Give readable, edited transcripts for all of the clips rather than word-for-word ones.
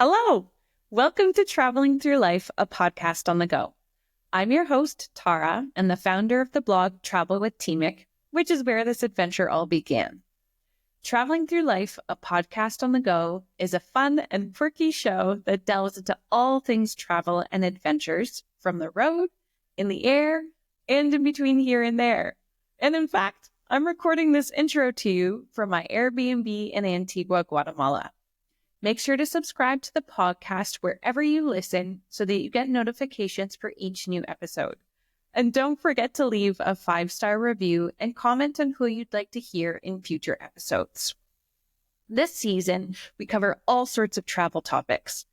Hello! Welcome to Traveling Through Life, a podcast on the go. I'm your host, Tara, and the founder of the blog Travel with TMc, which is where this adventure all began. Traveling Through Life, a podcast on the go, is a fun and quirky show that delves into all things travel and adventures from the road, in the air, and in between here and there. And in fact, I'm recording this intro to you from my Airbnb in Antigua, Guatemala. Make sure to subscribe to the podcast wherever you listen so that you get notifications for each new episode. And don't forget to leave a 5-star review and comment on who you'd like to hear in future episodes. This season, we cover all sorts of travel topics.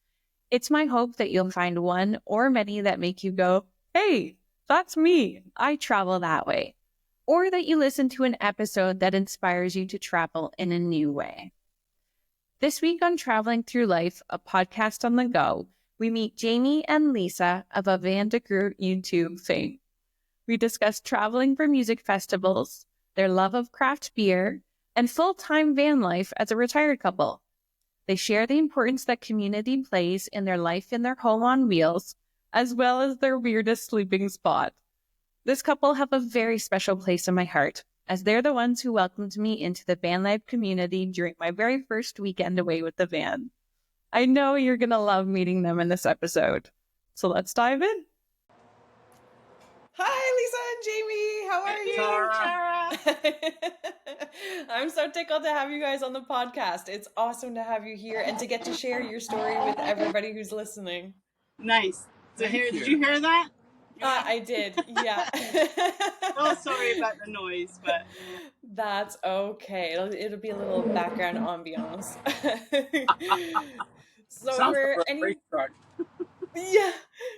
It's my hope that you'll find one or many that make you go, "Hey, that's me. I travel that way." Or that you listen to an episode that inspires you to travel in a new way. This week on Traveling Through Life, a podcast on the go, we meet Jamie and Lisa of a DeGroot YouTube fame. We discuss traveling for music festivals, their love of craft beer, and full-time van life as a retired couple. They share the importance that community plays in their life in their home on wheels, as well as their weirdest sleeping spot. This couple have a very special place in my heart, as they're the ones who welcomed me into the Vanlife community during my very first weekend away with the van. I know you're going to love meeting them in this episode. So let's dive in. Hi, Lisa and Jamie. How are you? Tara. I'm so tickled to have you guys on the podcast. It's awesome to have you here and to get to share your story with everybody who's listening. Nice. Did you hear that? I did, yeah. Oh, sorry about the noise, but that's okay. It'll be a little background ambiance. So Sounds for like a any race truck.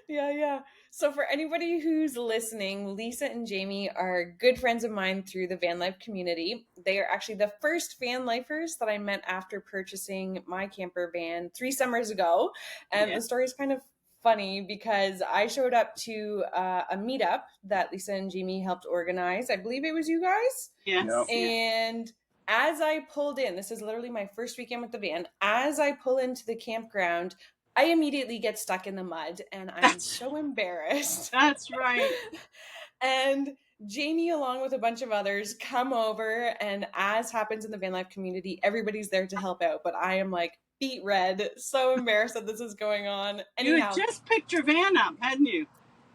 yeah. So for anybody who's listening, Lisa and Jamie are good friends of mine through the Vanlife community. They are actually the first van lifers that I met after purchasing my camper van 3 summers ago. And The story is kind of funny because I showed up to a meetup that Lisa and Jamie helped organize. I believe it was you guys. Yes. Yep. And as I pulled in, this is literally my first weekend with the van. As I pull into the campground, I immediately get stuck in the mud and I'm so embarrassed. That's right. And Jamie, along with a bunch of others, come over, and as happens in the van life community, everybody's there to help out. But I am like beet red, so embarrassed that this is going on. Anyhow, you just picked your van up, hadn't you?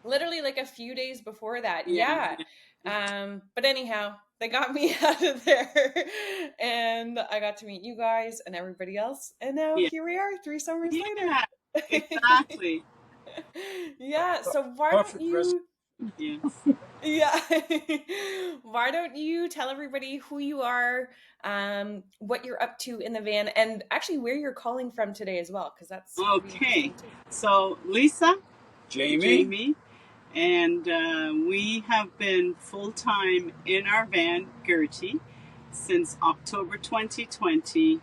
Literally like a few days before that. Yeah. But anyhow, they got me out of there and I got to meet you guys and everybody else. And now here we are 3 summers later. Exactly. Yeah. So why don't you... Yeah. Why don't you tell everybody who you are, what you're up to in the van, and actually where you're calling from today as well, because that's okay. So Lisa, Jamie, and we have been full-time in our van, Gertie, since October 2020,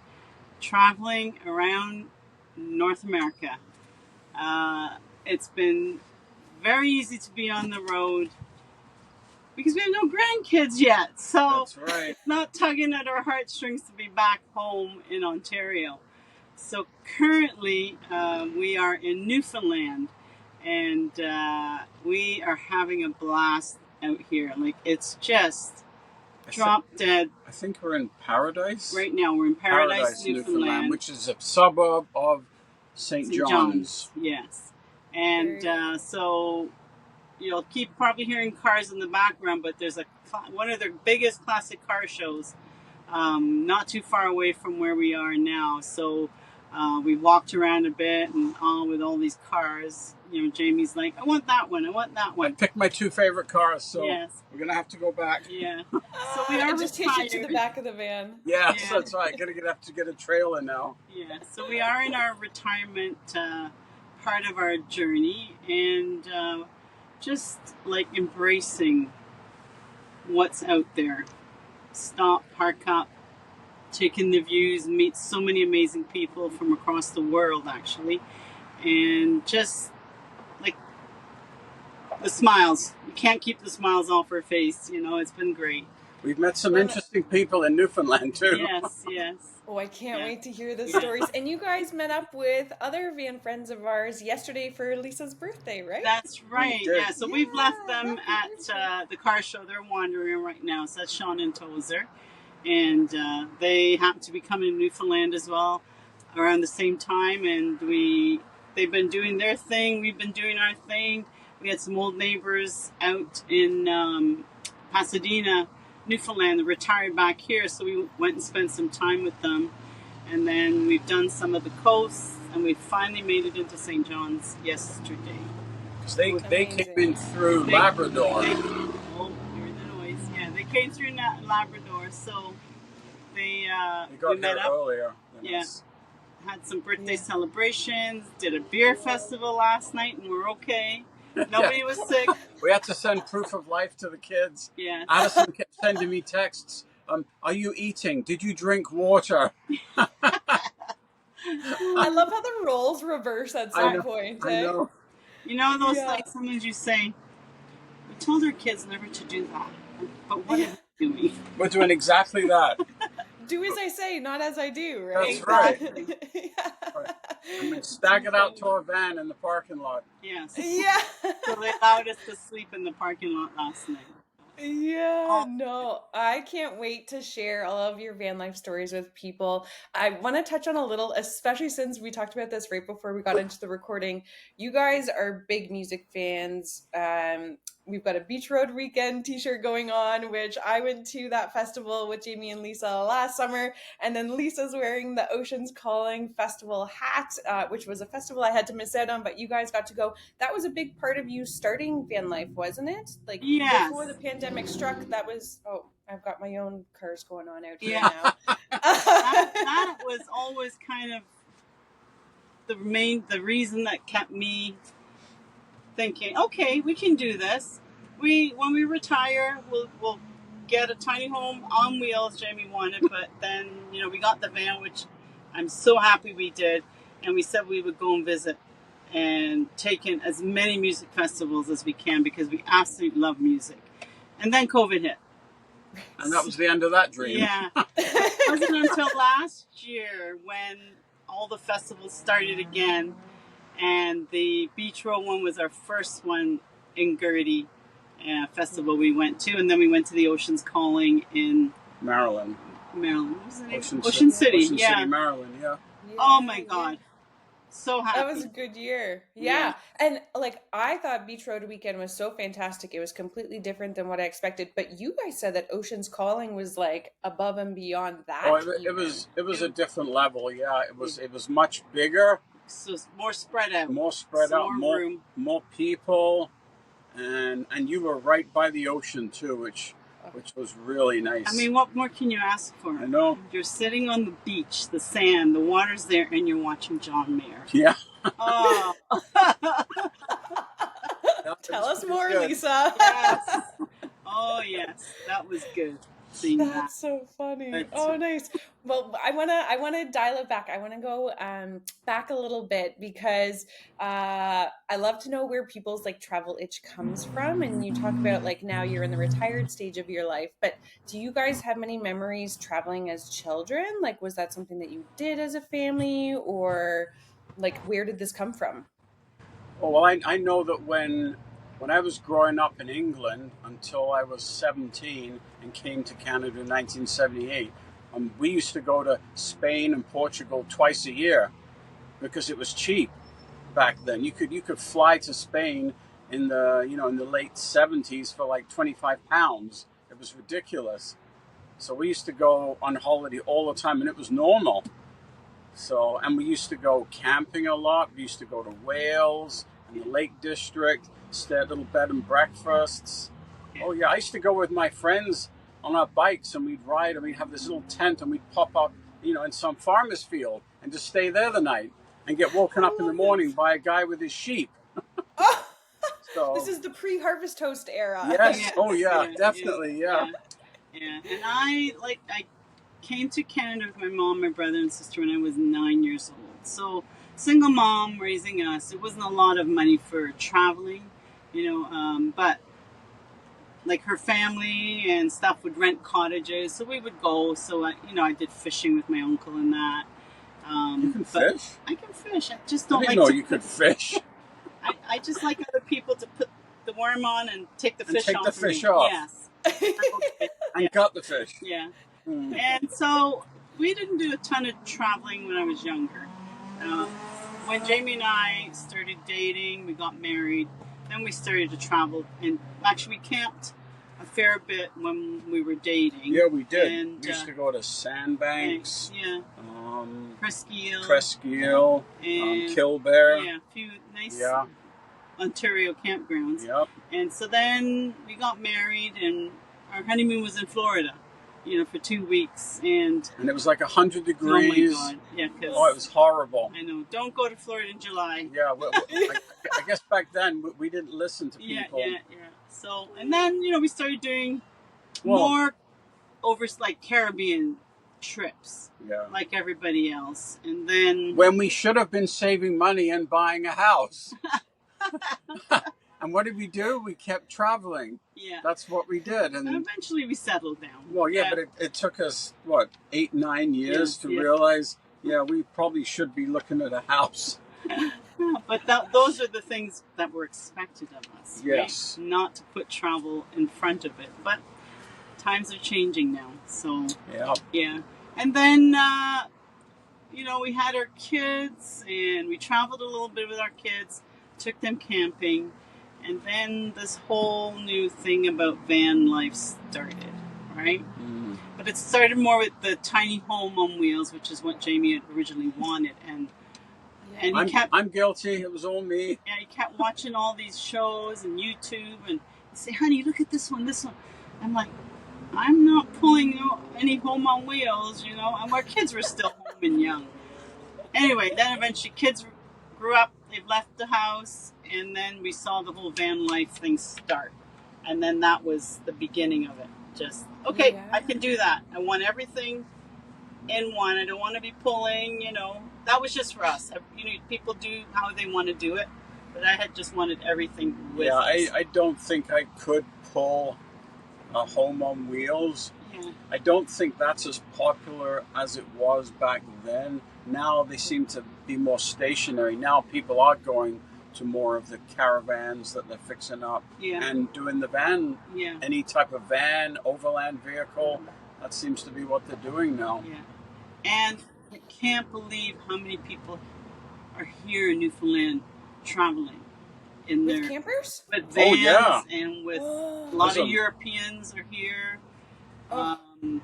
traveling around North America. It's been very easy to be on the road because we have no grandkids yet. So that's right. It's not tugging at our heartstrings to be back home in Ontario. So currently we are in Newfoundland. And we are having a blast out here. Like, it's just drop dead. I think we're in Paradise. Right now, we're in Paradise, Newfoundland. Which is a suburb of St. John's. Yes. And so you'll keep probably hearing cars in the background, but there's one of the biggest classic car shows not too far away from where we are now. So we walked around a bit and all with all these cars. You know, Jamie's like, I want that one. I picked my 2 favorite cars, so yes. We're going to have to go back. Yeah. So we are just hitch it to the back of the van. Yes, that's right. Going to have to get a trailer now. Yeah, so we are in our retirement part of our journey and just like embracing what's out there. Stop, park up, taking the views, meet so many amazing people from across the world, actually. And just like the smiles. You can't keep the smiles off her face. You know, it's been great. We've met some interesting people in Newfoundland too. Yes, yes. Oh, I can't wait to hear the Yeah. stories. And you guys met up with other van friends of ours yesterday for Lisa's birthday, right? That's right. did. Yeah. So we've left them happy at the car show. They're wandering right now. So that's Sean and Tozer, and they happen to be coming to Newfoundland as well around the same time. And they've been doing their thing. We've been doing our thing. We had some old neighbors out in Pasadena, Newfoundland, that retired back here. So we went and spent some time with them. And then we've done some of the coasts, and we finally made it into St. John's yesterday. They came in through Labrador. Oh, hear the noise. Yeah, they came through Labrador, so we met up earlier. Yeah. Had some birthday celebrations, did a beer festival last night, and we're okay. Nobody was sick. We had to send proof of life to the kids. Yeah. Addison kept sending me texts. Are you eating? Did you drink water? I love how the roles reverse at some point. I know. You know those like sometimes you say, we told our kids never to do that, but what are we doing? We're doing exactly that. Do as I say, not as I do, right? That's right. Right. And we staggered out to our van in the parking lot. Yes. Yeah. So they allowed us to sleep in the parking lot last night. Yeah, no, I can't wait to share all of your van life stories with people. I want to touch on a little, especially since we talked about this right before we got into the recording. You guys are big music fans. We've got a Beach Road Weekend t-shirt going on, which I went to that festival with Jamie and Lisa last summer. And then Lisa's wearing the Oceans Calling Festival hat, which was a festival I had to miss out on, but you guys got to go. That was a big part of you starting van life, wasn't it? Like before the pandemic struck, that was, I've got my own cars going on out here now. that was always kind of the reason that kept me thinking, okay, we can do this. When we retire, we'll get a tiny home on wheels. Jamie wanted, but then we got the van, which I'm so happy we did, and we said we would go and visit and take in as many music festivals as we can because we absolutely love music. And then COVID hit. And that was the end of that dream. Yeah. It wasn't until last year when all the festivals started again, and the Beach Road one was our first one in Gertie festival we went to, and then we went to the Oceans Calling in Maryland. What was the name? Ocean City, City, Maryland, yeah. Oh my God. So happy. That was a good year. Yeah. And I thought Beach Road Weekend was so fantastic. It was completely different than what I expected. But you guys said that Oceans Calling was above and beyond that. Oh, it was a different level. Yeah, it was much bigger. So more spread out. More room. More people, and you were right by the ocean too, which was really nice. I mean, what more can you ask for? I know. You're sitting on the beach, the sand, the water's there, and you're watching John Mayer. Yeah. Oh. Tell us more, good. Lisa. Yes. Oh, yes. That was good. That's so funny. Nice. Well, I wanna dial it back. I want to go back a little bit because I love to know where people's travel itch comes from. And you talk about now you're in the retired stage of your life, but do you guys have many memories traveling as children? Was that something that you did as a family, or where did this come from? Oh, well, I know that when I was growing up in England until I was 17 and came to Canada in 1978, we used to go to Spain and Portugal twice a year because it was cheap back then. You could fly to Spain in the late 70s for £25. It was ridiculous. So we used to go on holiday all the time, and it was normal. So, and we used to go camping a lot. We used to go to Wales and the Lake District, stay at little bed and breakfasts. Oh yeah, I used to go with my friends on our bikes, and we'd ride, and we'd have this little tent, and we'd pop up, in some farmer's field and just stay there the night and get woken up in the morning by a guy with his sheep. So, this is the pre-harvest toast era. Yes. Oh yeah, definitely. Yeah. And I came to Canada with my mom, my brother, and sister when I was 9 years old. So single mom raising us. It wasn't a lot of money for traveling, but like her family and stuff would rent cottages, so we would go. So I did fishing with my uncle and that. You can fish? I can fish. I just I don't didn't like know to. you could fish. I just like other people to put the worm on and take the fish off. Take the fish off. Yes. And got the fish. Yeah. And so we didn't do a ton of traveling when I was younger. When Jamie and I started dating, we got married, then we started to travel. And actually, we camped a fair bit when we were dating. Yeah, we did. And, we used to go to Sandbanks. Yeah. Presqu'île. And Killbear. Yeah, a few nice Ontario campgrounds. Yep. And so then we got married, and our honeymoon was in Florida, for 2 weeks. And it was like 100 degrees. Oh, my God. Yeah, it was horrible. I know. Don't go to Florida in July. Yeah, I guess back then we didn't listen to people. Yeah. So, and then, we started doing more over, like, Caribbean trips, like everybody else. And then when we should have been saving money and buying a house. And what did we do? We kept traveling. Yeah, that's what we did, and eventually we settled down. Well, but it took us 8-9 years to realize we probably should be looking at a house. But those are the things that were expected of us. Yes, right? Not to put travel in front of it, but times are changing now, so yeah. And then we had our kids, and we traveled a little bit with our kids, took them camping, and then this whole new thing about van life started, right? But it started more with the tiny home on wheels, which is what Jamie had originally wanted, and I'm guilty. It was all me. Yeah, he kept watching all these shows and YouTube, and he'd say, "Honey, look at this one, this one." I'm like, I'm not pulling any home on wheels, and our kids were still home and young. Anyway, then eventually kids grew up, they've left the house, and then we saw the whole van life thing start. And then that was the beginning of it. Just, okay, I can do that. I want everything in one. I don't want to be pulling, That was just for us. People do how they want to do it, but I had just wanted everything with us. I don't think I could pull a home on wheels. Yeah. I don't think that's as popular as it was back then. Now they seem to be more stationary. Now people are going to more of the caravans that they're fixing up and doing the van, any type of van, overland vehicle. That seems to be what they're doing now. Yeah. And I can't believe how many people are here in Newfoundland traveling. With campers? With vans and with a lot of Europeans are here. And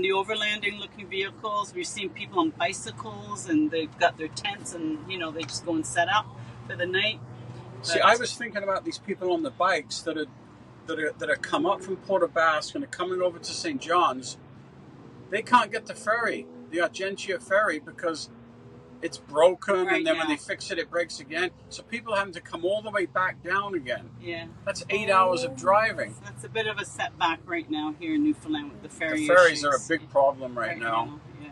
the overlanding looking vehicles. We've seen people on bicycles, and they've got their tents, and they just go and set up for the night. See, I was thinking about these people on the bikes that are come up from Port aux Basques and are coming over to St. John's. They can't get the ferry, the Argentia ferry, because it's broken, and then when they fix it, it breaks again. So people are having to come all the way back down again. Yeah. That's 8 hours of driving. That's a bit of a setback right now here in Newfoundland with the ferry. The ferries issues. are a big problem right now. Yeah.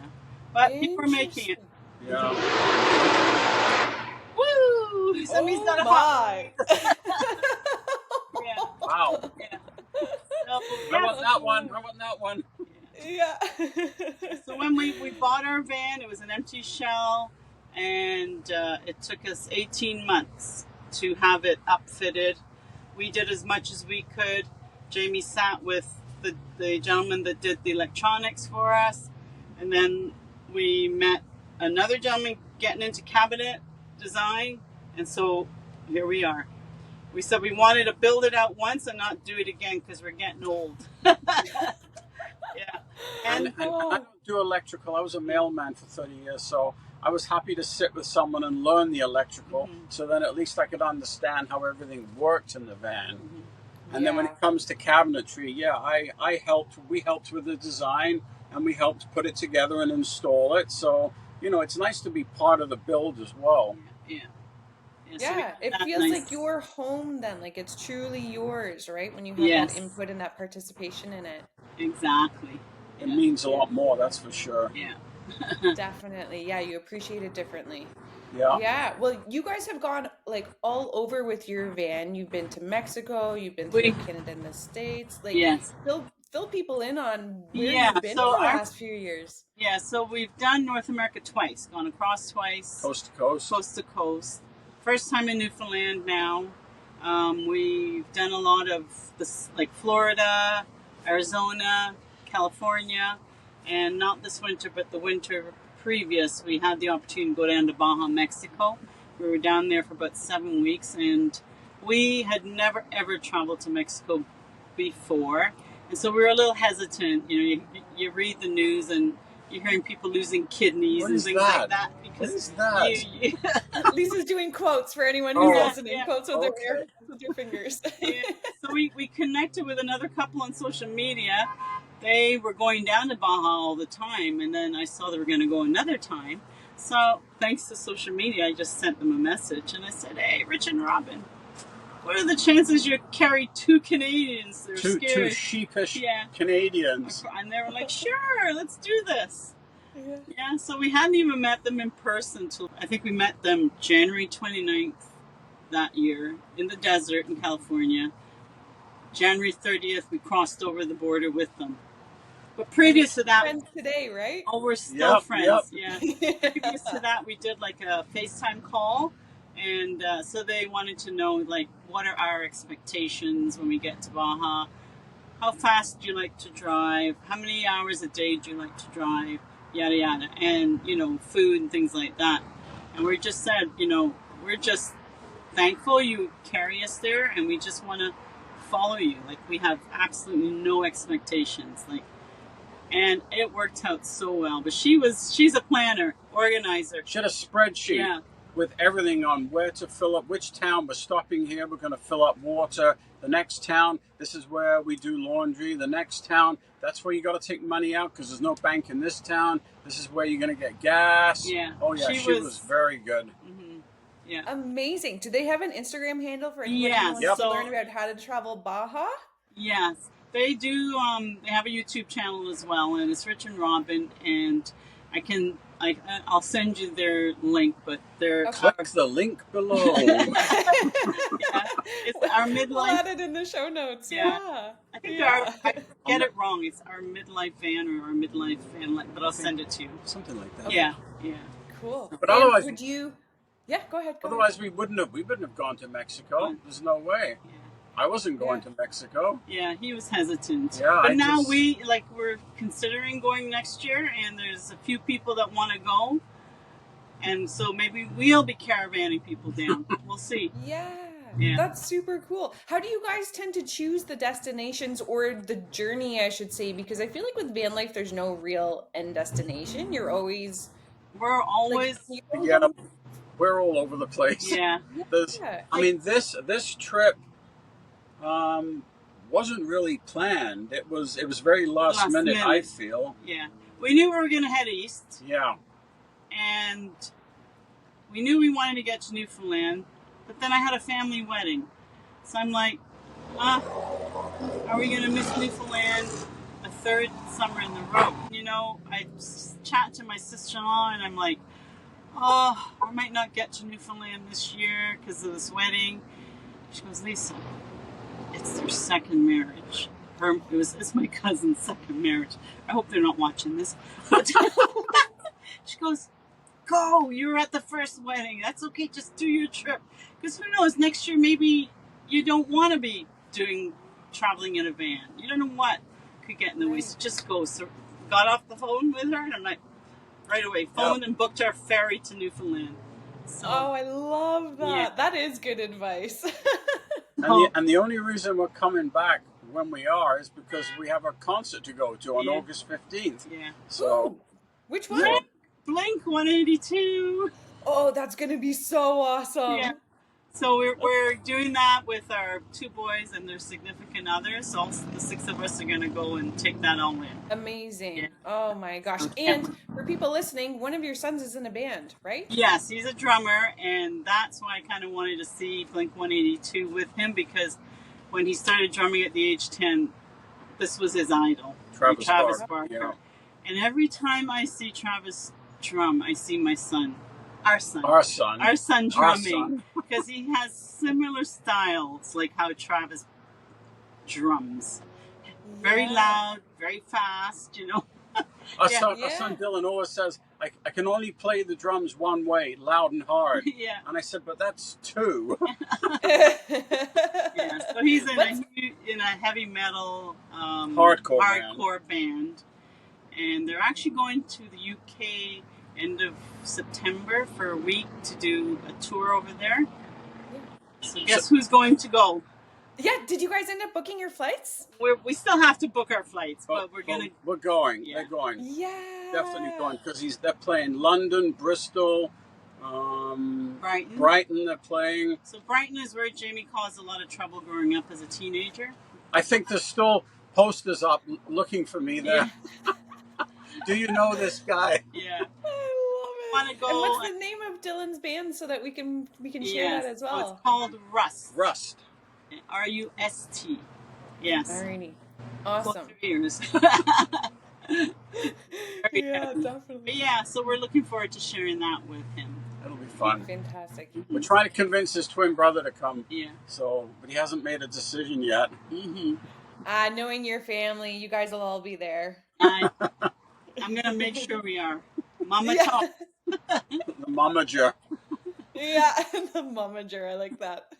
But people are making it. Yeah. Woo! Somebody's got a hot. Yeah. Wow. Yeah. How about that one? Yeah. So when we bought our van, it was an empty shell, and it took us 18 months to have it upfitted. We did as much as we could. Jamie sat with the gentleman that did the electronics for us, and then we met another gentleman getting into cabinet design, and so here we are. We said we wanted to build it out once and not do it again because we're getting old. Yeah. And I don't do electrical. I was a mailman for 30 years, so I was happy to sit with someone and learn the electrical, so then at least I could understand how everything worked in the van. And then when it comes to cabinetry, we helped with the design, and we helped put it together and install it. So, it's nice to be part of the build as well. Yeah, it feels like your home then, like it's truly yours, right? When you have that input and that participation in it. Exactly. It means a lot more, that's for sure. Yeah. Definitely. Yeah, you appreciate it differently. Yeah. Yeah. Well, you guys have gone like all over with your van. You've been to Mexico, you've been We throughout Canada and the States. Like yes. fill people in on where Yeah. you've been So for the our last few years. yeah. So we've done North America twice. Gone across twice, Coast to coast. coast to coast. First time in Newfoundland now. We've done a lot of this, like Florida, Arizona, California, and not this winter, but the winter previous, we had the opportunity to go down to Baja, Mexico. We were down there for about 7 weeks, and we had never ever traveled to Mexico before, and so we were a little hesitant. You read the news and you're hearing people losing kidneys What and is things that? like that What because is that? Lisa's doing quotes for anyone who's Oh, listening. yeah. Quotes with okay. their fingers. Yeah. So we connected with another couple on social media. They were going down to Baja all the time, and then I saw they were going to go another time. So thanks to social media, I just sent them a message, and I said, "Hey, Rich and Robin, what are the chances you carry two Canadians? They're Two scared." sheepish Yeah. Canadians. And they were like, "Sure, let's do this." Yeah. Yeah, so we hadn't even met them in person till I think we met them January 29th that year in the desert in California. January 30th, we crossed over the border with them. But previous to that, Friends today, right? oh, we're still Yep, friends. yep. Yeah. Previous to that, we did like a FaceTime call. And so they wanted to know, like, what are our expectations when we get to Baja? How fast do you like to drive? How many hours a day do you like to drive? Yada, yada. And, food and things like that. And we just said, we're just thankful you carry us there, and we just want to follow you. Like, we have absolutely no expectations. Like, and it worked out so well. But she's a planner, organizer. She had a spreadsheet. Yeah. With everything on where to fill up, which town we're stopping here, we're going to fill up water. The next town, this is where we do laundry. The next town, that's where you got to take money out because there's no bank in this town. This is where you're going to get gas. Yeah. Oh, yeah, she was very good. Mm-hmm. Yeah. Amazing. Do they have an Instagram handle for anyone Yeah, who wants Yep. to learn about how to travel Baja? Yes, they do. They have a YouTube channel as well, and it's Rich and Robin. And I'll send you their link, but they're Click the link below. yeah, it's our We'll midlife. add it in the show notes. Yeah. I think I get it wrong. It's our midlife van or our midlife van, but I'll send it to you. Something like that. Yeah. Cool. But otherwise, would you? Yeah, go ahead. otherwise we wouldn't have gone to Mexico. There's no way. Yeah. I wasn't going to Mexico. Yeah, he was hesitant. Yeah, but now we're considering going next year, and there's a few people that want to go, and so maybe we'll be caravanning people down. We'll see. Yeah. Yeah. That's super cool. How do you guys tend to choose the destinations or the journey, I should say? Because I feel like with van life, there's no real end destination. We're always. Yeah, we're all over the place. Yeah. I mean, this trip wasn't really planned. It was very last minute, I feel. Yeah. We knew we were going to head east. Yeah. And we knew we wanted to get to Newfoundland, but then I had a family wedding. So I'm like, are we going to miss Newfoundland a third summer in the row? I chat to my sister-in-law, and I'm like, I might not get to Newfoundland this year because of this wedding. She goes, Lisa, it's their second marriage. It's my cousin's second marriage. I hope they're not watching this. But she goes, go, you're at the first wedding. That's okay, just do your trip. Because who knows, next year maybe you don't want to be traveling in a van. You don't know what could get in the way, so just go. So got off the phone with her, and I'm like, right away, phoned and booked our ferry to Newfoundland. So, I love that. Yeah. That is good advice. And the only reason we're coming back when we are is because we have a concert to go to on August 15th. Yeah. So, which one? Blink 182. Oh, that's going to be so awesome. Yeah. So we're doing that with our two boys and their significant others. So the six of us are going to go and take that all in. Amazing. Yeah. Oh my gosh. And for people listening, one of your sons is in a band, right? Yes, he's a drummer, and that's why I kind of wanted to see Blink 182 with him, because when he started drumming at the age 10, this was his idol, Travis Barker. Yeah. And every time I see Travis drum, I see my son. Our son. Our son. Our son Our drumming. son. Because he has similar styles, like how Travis drums. Very loud, very fast, you know. Our son Dylan always says, I can only play the drums one way, loud and hard. Yeah. And I said, but that's two. Yeah, so he's in a heavy metal hardcore band. And they're actually going to the UK end of September for a week to do a tour over there. So guess who's going to go? Yeah, did you guys end up booking your flights? We still have to book our flights, but we're going. Yeah. They're going. Yeah, Definitely going, because they're playing London, Bristol, Brighton. They're playing. So Brighton is where Jamie caused a lot of trouble growing up as a teenager. I think there's still posters up looking for me there. Yeah. Do you know this guy? Yeah. Want to go? And what's the name of Dylan's band so that we can share that as well? Oh, it's called Rust. Rust. Rust. Yes. Alrighty. Awesome. Ears. Yeah, definitely. But yeah, so we're looking forward to sharing that with him. That'll be fun. Fantastic. We're trying to convince his twin brother to come. Yeah. But he hasn't made a decision yet. Mm-hmm. Knowing your family, you guys will all be there. I'm gonna make sure we are. Mama talk. The momager. Yeah, the momager. I like that.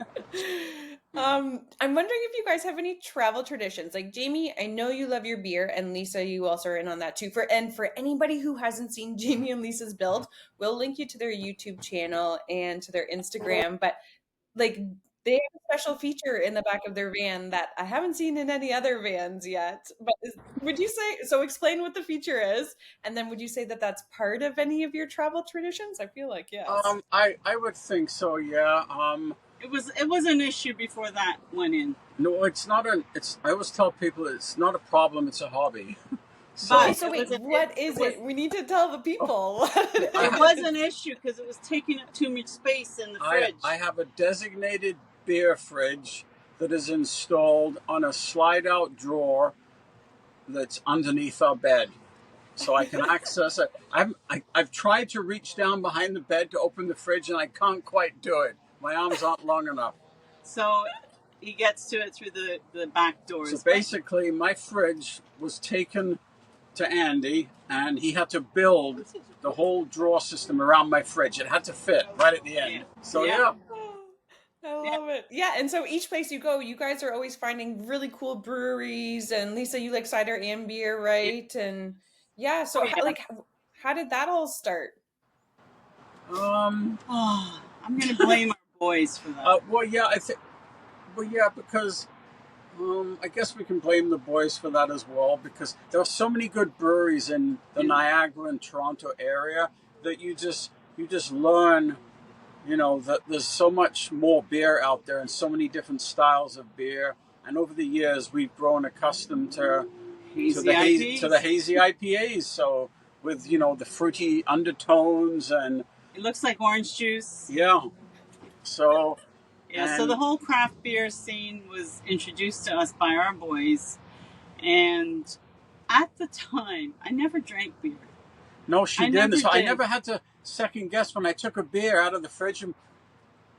I'm wondering if you guys have any travel traditions. Like Jamie, I know you love your beer, and Lisa, you also are in on that too. For anybody who hasn't seen Jamie and Lisa's build, we'll link you to their YouTube channel and to their Instagram. But like, they have a special feature in the back of their van that I haven't seen in any other vans yet. But would you say so? Explain what the feature is, and then would you say that that's part of any of your travel traditions? I feel like yes. I would think so. Yeah. It was an issue before that went in. No, it's not I always tell people it's not a problem, it's a hobby. So wait, what is it? We need to tell the people. It was an issue because it was taking up too much space in the fridge. I have a designated beer fridge that is installed on a slide-out drawer that's underneath our bed, so I can access it. I've tried to reach down behind the bed to open the fridge, and I can't quite do it. My arms aren't long enough. So he gets to it through the back doors. So basically, my fridge was taken to Andy, and he had to build the whole drawer system around my fridge. It had to fit right at the end. Yeah. So yeah. I love it. Yeah, and so each place you go, you guys are always finding really cool breweries. And Lisa, you like cider and beer, right? And yeah, so how did that all start? I'm gonna blame our boys for that. Because I guess we can blame the boys for that as well, because there are so many good breweries in the Niagara and Toronto area that you just learn, that there's so much more beer out there and so many different styles of beer. And over the years, we've grown accustomed to the hazy IPAs. So with, the fruity undertones, and it looks like orange juice. Yeah. So... Yeah, so the whole craft beer scene was introduced to us by our boys. And at the time, I never drank beer. No, she didn't. So I never had to second guess when I took a beer out of the fridge. And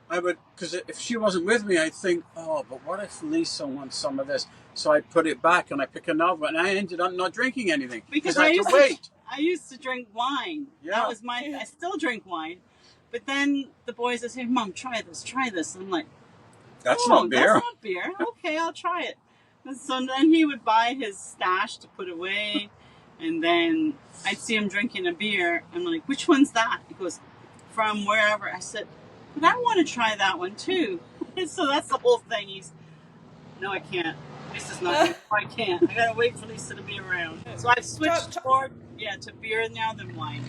because if she wasn't with me, I'd think, but what if Lisa wants some of this? So I'd put it back and I pick another one. And I ended up not drinking anything because I had to wait. I used to drink wine. Yeah. That was I still drink wine. But then the boys would say, Mom, try this. And I'm like, that's not beer. That's not beer. Okay, I'll try it. And so then he would buy his stash to put away. And then I'd see him drinking a beer. I'm like, which one's that? He goes, from wherever. I said, but I want to try that one too. And so that's the whole thing. No, I can't. Lisa's not here. I can't. I got to wait for Lisa to be around. So I've switched to beer now than wine.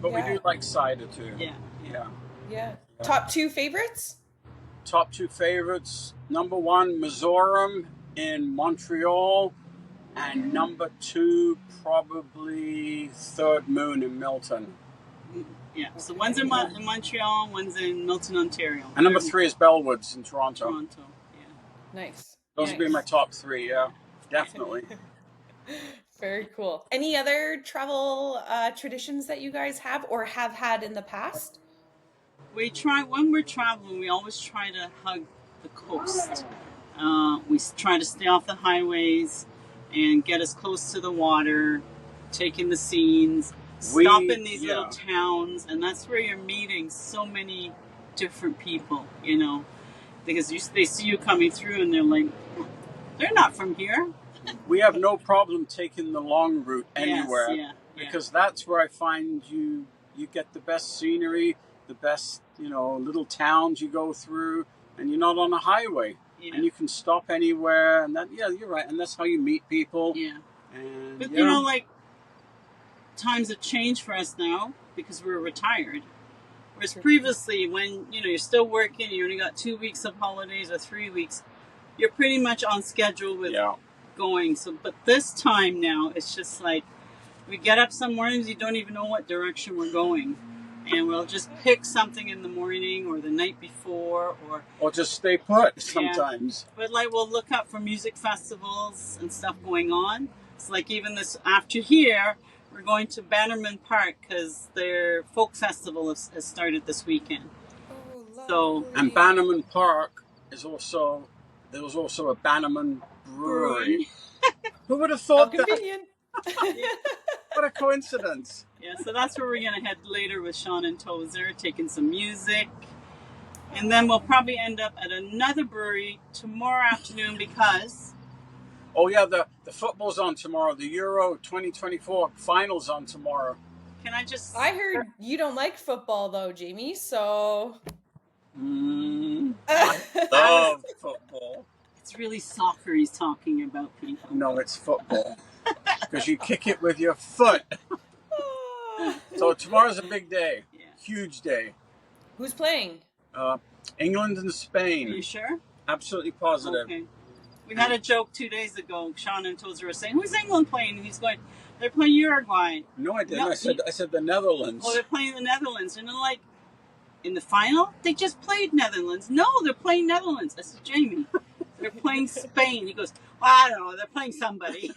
But we do like cider too. Yeah. Top 2 favorites? Top 2 favorites. Number 1, Mizoram in Montreal. And number 2, probably Third Moon in Milton. Yeah, so one's in Montreal, one's in Milton, Ontario. And number 3 is Bellwoods in Toronto. Nice. Those would be my top 3, yeah. Definitely. Very cool. Any other travel traditions that you guys have or have had in the past? We try, when we're traveling, we always try to hug the coast. We try to stay off the highways and get as close to the water, taking the scenes, stop in these little towns, and that's where you're meeting so many different people, you know, because they see you coming through and they're like, they're not from here. We have no problem taking the long route anywhere, yes, because that's where I find you get the best scenery, the best, you know, little towns you go through, and you're not on a highway. And you can stop anywhere, and that, you're right, and that's how you meet people. And, but you know, like, times have changed for us now because we're retired. Whereas previously, when, you know, you're still working, you only got 2 weeks of holidays or 3 weeks, you're pretty much on schedule with going. So, but this time now, it's just like, we get up some mornings, you don't even know what direction we're going. And we'll just pick something in the morning or the night before, or just stay put sometimes. But like, we'll look up for music festivals and stuff going on. It's like, even this after here, we're going to Bannerman Park because their folk festival has started this weekend. So, and Bannerman Park is also, there was also a Bannerman brewery. Who would have thought that? What a coincidence. So that's where we're going to head later with Sean and Tozer, taking some music. And then we'll probably end up at another brewery tomorrow afternoon because... Oh, yeah, the football's on tomorrow. The Euro 2024 finals on tomorrow. Can I just... I heard you don't like football, though, Jamie, so... I love football. It's really soccer he's talking about, people. No, it's football. Because you kick it with your foot. So tomorrow's a big day. Huge day. Who's playing? England and Spain. Are you sure? Absolutely positive. Okay. We had a joke 2 days ago. Sean and Tozer were saying, who's England playing? And he's going, they're playing Uruguay. No, I didn't. No, I said the Netherlands. Oh, they're playing the Netherlands. And they're like, in the final? They just played Netherlands. No, they're playing Netherlands. I said, Jamie, they're playing Spain. He goes, well, I don't know. They're playing somebody.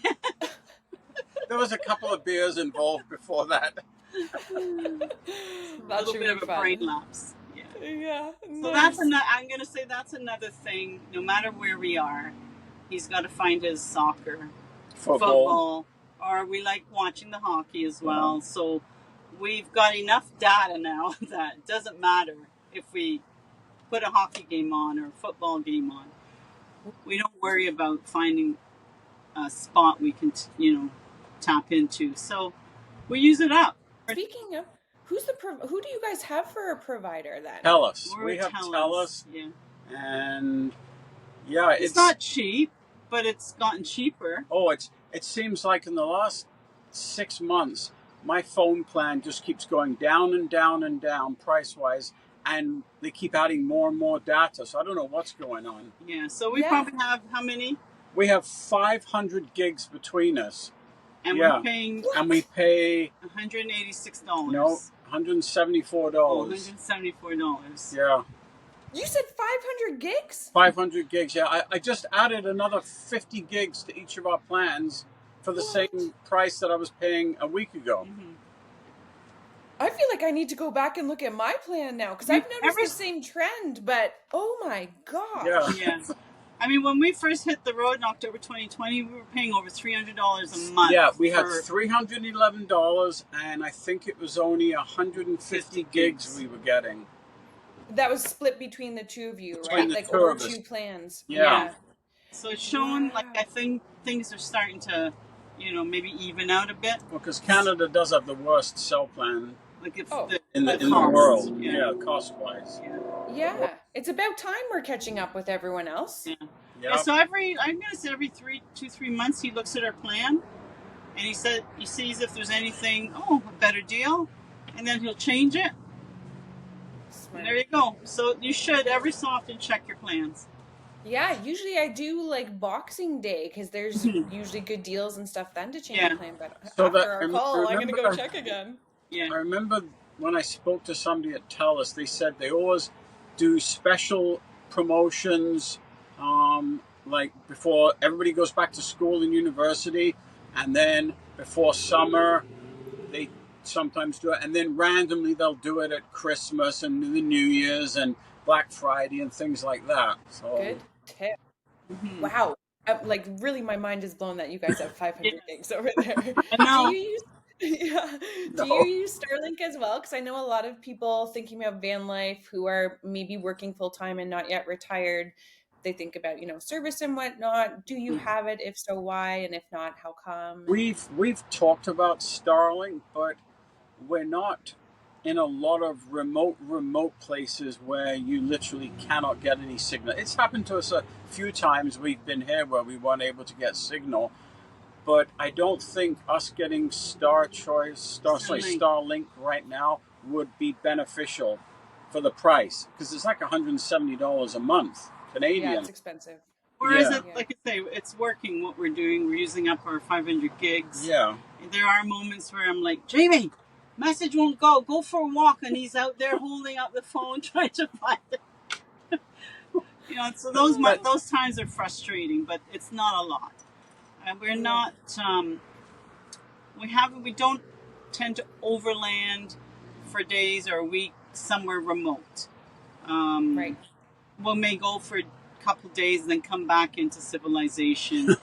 There was a couple of beers involved before that. That's a little bit of a brain lapse. Yeah. So that's another. I'm going to say that's another thing. No matter where we are, he's got to find his soccer, football, or we like watching the hockey as well. So we've got enough data now that it doesn't matter if we put a hockey game on or a football game on. We don't worry about finding a spot we can, tap into. So we use it up. Speaking of, who do you guys have for a provider then? TELUS. We have TELUS. And it's not cheap, but it's gotten cheaper. Oh, it seems like in the last 6 months, my phone plan just keeps going down and down and down price-wise, and they keep adding more and more data. So I don't know what's going on. Yeah, so we probably have how many? We have 500 gigs between us. And we're paying... And we pay... $186. No, $174. Oh, $174. Yeah. You said 500 gigs? 500 gigs, yeah. I just added another 50 gigs to each of our plans for the same price that I was paying a week ago. Mm-hmm. I feel like I need to go back and look at my plan now because I've noticed the same trend, but oh my gosh. Yeah. I mean, when we first hit the road in October 2020, we were paying over $300 a month. Yeah, we had $311, and I think it was only 150 gigs we were getting. That was split between the two of you, between right? Like over two plans. Yeah. So it's showing, I think things are starting to, maybe even out a bit. Well, because Canada does have the worst cell plan in the world. Yeah, cost-wise. Yeah. It's about time we're catching up with everyone else. Yeah. So I'm going to say every 2-3 months he looks at our plan and he sees if there's anything, a better deal, and then he'll change it. And there you go. So you should every so often check your plans. Yeah, usually I do like Boxing Day because there's usually good deals and stuff then to change the plan. But after our call, I'm going to go check again. Yeah. I remember when I spoke to somebody at TELUS, they said they always do special promotions, like before everybody goes back to school and university. and then before summer they sometimes do it, and then randomly they'll do it at Christmas and the New Year's and Black Friday and things like that. So Good tip. Hmm. Wow. Like really my mind is blown that you guys have 500 Yes, gigs over there. I Do know. you use yeah. Do you no, use Starlink as well? Because I know a lot of people thinking about van life who are maybe working full time and not yet retired. They think about, service and whatnot. Do you have it? If so, why? And if not, how come? And we've talked about Starlink, but we're not in a lot of remote places where you literally cannot get any signal. It's happened to us a few times we've been here where we weren't able to get signal, but I don't think us getting Starlink. Starlink right now would be beneficial for the price, because it's like $170 a month yeah, it's Canadian. expensive. Whereas Yeah, it, Yeah. like I say, it's working what we're doing. We're using up our 500 gigs. yeah. There are moments where I'm like, Jamie, message won't go. Go for a walk, and he's out there holding up the phone trying to find it. So But those times are frustrating, but it's not a lot. And we're Yeah. not. We don't tend to overland for days or a week somewhere remote. Right. We may go for a couple days and then come back into civilization. If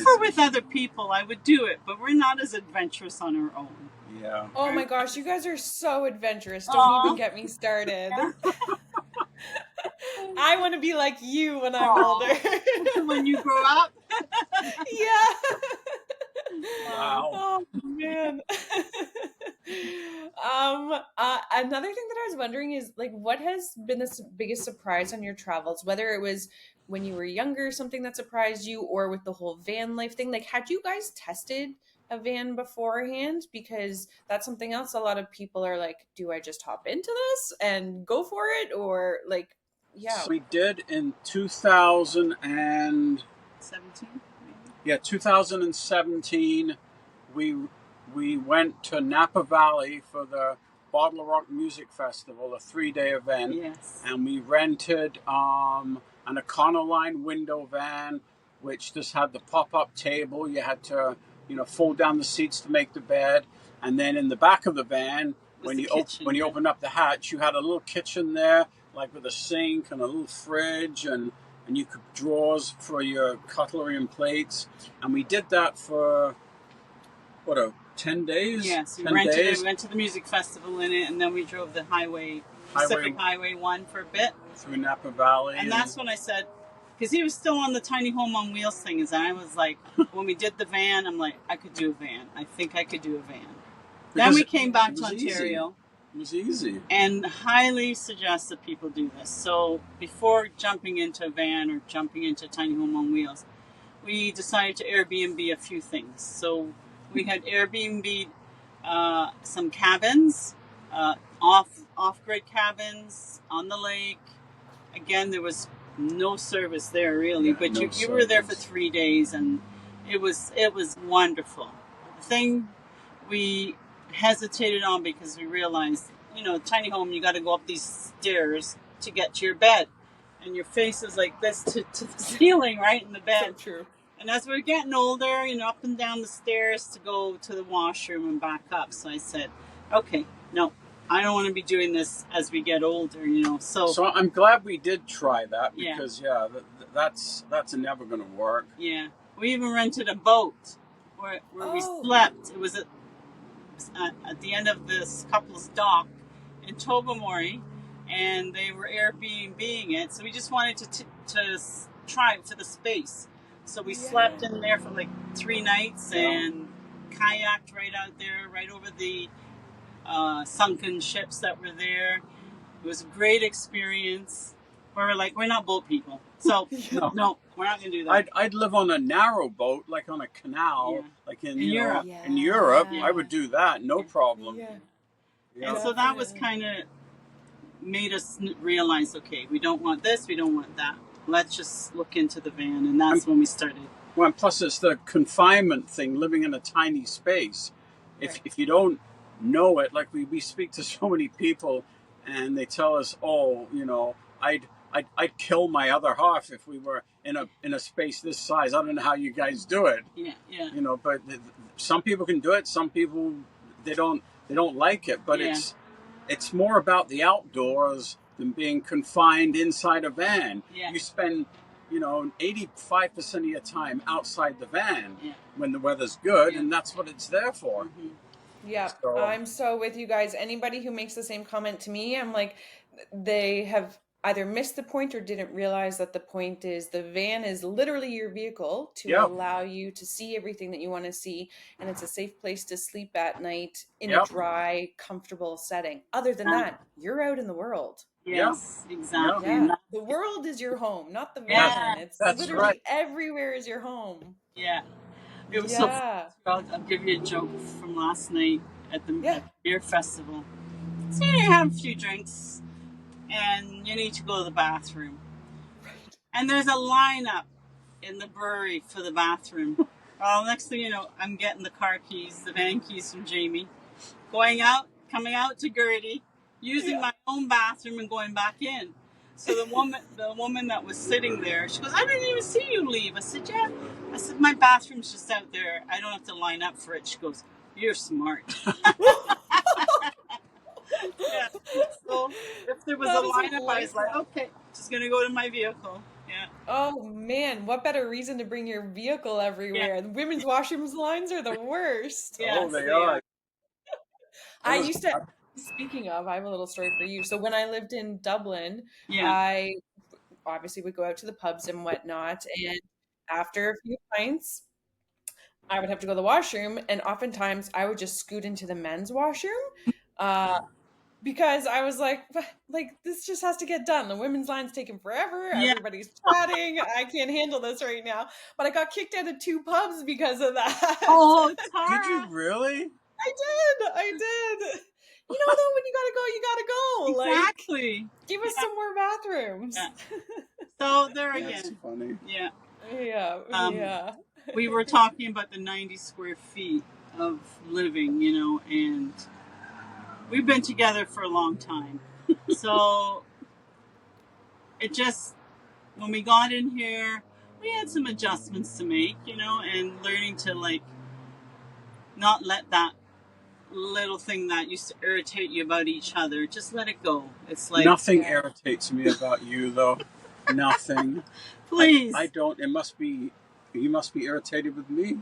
we're with civilization. other people, I would do it, but we're not as adventurous on our own. Yeah. Oh my gosh, you guys are so adventurous. Don't even Aw. get me started. I want to be like you when I'm older. Aw. When you grow up. Yeah. Wow. Oh man. Another thing that I was wondering is like, what has been the biggest surprise on your travels? Whether it was when you were younger, something that surprised you, or with the whole van life thing. Like, had you guys tested a van beforehand? Because that's something else. A lot of people are like, do I just hop into this and go for it, or like, yeah, So we did in 2000 and 17, yeah, 2017. We we went to Napa Valley for the Bottle Rock Music Festival, a 3-day event, yes. and we rented an Econoline window van, which just had the pop-up table. You had to, fold down the seats to make the bed, and then in the back of the van, Was when the you kitchen, when you yeah. opened up the hatch, you had a little kitchen there, like with a sink and a little fridge, and you could drawers for your cutlery and plates. And we did that for 10 days? Yes, we 10 rented it. days We went to the music festival in it, and then we drove the highway Pacific Highway 1 for a bit. through Napa Valley. And that's when I said, because he was still on the tiny home on wheels thing, and I was like, when we did the van, I'm like, I could do a van. I think I could do a van. Then we came back to Ontario. It was easy. And highly suggest that people do this. So before jumping into a van or jumping into a tiny home on wheels, we decided to Airbnb a few things. So we had Airbnb some cabins, off-grid cabins on the lake. Again, there was no service there really, but you were there for 3 days, and it was wonderful. The thing we hesitated on because we realized, tiny home, you got to go up these stairs to get to your bed, and your face is like this to the ceiling, right in the bed. so true. And as we're getting older, up and down the stairs to go to the washroom and back up. So I said, okay, no, I don't want to be doing this as we get older, So I'm glad we did try that, Yeah. because that's never going to work. Yeah. We even rented a boat where we Oh. slept. It was at the end of this couple's dock in Tobermory, and they were Airbnb-ing it. So we just wanted to try it for the space. So we slept in there for like 3 nights and kayaked right out there, right over the sunken ships that were there. It was a great experience. We're like, we're not boat people. So, no, we're not going to do that. I'd live on a narrow boat, like on a canal, Yeah. like in Europe. In Europe, Yeah. I would do that, no problem. Yeah. Yeah. And so that was kind of made us realize, okay, we don't want this, we don't want that. Let's just look into the van, and that's when we started. Well, and plus it's the confinement thing, living in a tiny space. If you don't know it, like we speak to so many people, and they tell us, oh, I'd kill my other half if we were in a space this size. I don't know how you guys do it. Yeah, yeah. You know, but some people can do it. Some people they don't like it. But Yeah. it's more about the outdoors than being confined inside a van. Yeah. You spend 85% of your time outside the van when the weather's good, and that's what it's there for. Yeah, So, I'm so with you guys. Anybody who makes the same comment to me, I'm like, they have either missed the point or didn't realize that the point is the van is literally your vehicle to allow you to see everything that you want to see, and it's a safe place to sleep at night in a dry, comfortable setting. Other than that, you're out in the world. Yes, exactly. Yeah, the world is your home, not the van. Yeah, It's that's literally right. everywhere is your home. Yeah. It was so funny. I'll give you a joke from last night at the beer festival. So you have a few drinks and you need to go to the bathroom. And there's a lineup in the brewery for the bathroom. Well, next thing you know, I'm getting the car keys, the van keys from Jamie, coming out to Gertie, using my own bathroom and going back in. So the woman that was sitting there, she goes, "I didn't even see you leave." I said, "Yeah." I said, "My bathroom's just out there. I don't have to line up for it." She goes, "You're smart." Yeah. So if there was a lineup, I was like, "Okay, just gonna go to my vehicle." Yeah. Oh man, what better reason to bring your vehicle everywhere? The women's washrooms lines are the worst. Yes, they are. I used to, speaking of, I have a little story for you. So when I lived in Dublin, Yeah. I obviously would go out to the pubs and whatnot. And after a few pints, I would have to go to the washroom. And oftentimes I would just scoot into the men's washroom. Because I was like, this just has to get done. The women's line's taking forever. Yeah. Everybody's chatting. I can't handle this right now. But I got kicked out of 2 pubs because of that. Oh, Tara. Did you really? I did. You know, though, when you gotta go. Exactly. Like, give us some more bathrooms. Yeah. So there again. That's funny. Yeah. Yeah. We were talking about the 90 square feet of living, and we've been together for a long time. So it just, when we got in here, we had some adjustments to make, and learning to not let that little thing that used to irritate you about each other, just let it go. It's like nothing irritates me about you, though. Nothing. Please. I don't. You must be irritated with me.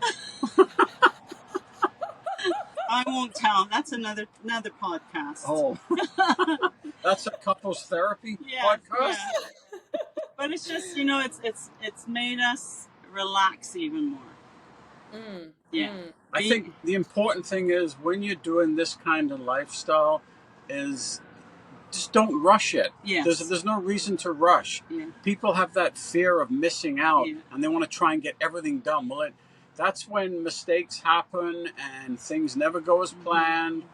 I won't tell. That's another podcast. Oh, that's a couples therapy podcast. Yeah. But it's just it's made us relax even more. I think the important thing is when you're doing this kind of lifestyle is just don't rush it. Yes. There's no reason to rush. Yeah. People have that fear of missing out and they want to try and get everything done. Well, that's when mistakes happen and things never go as planned.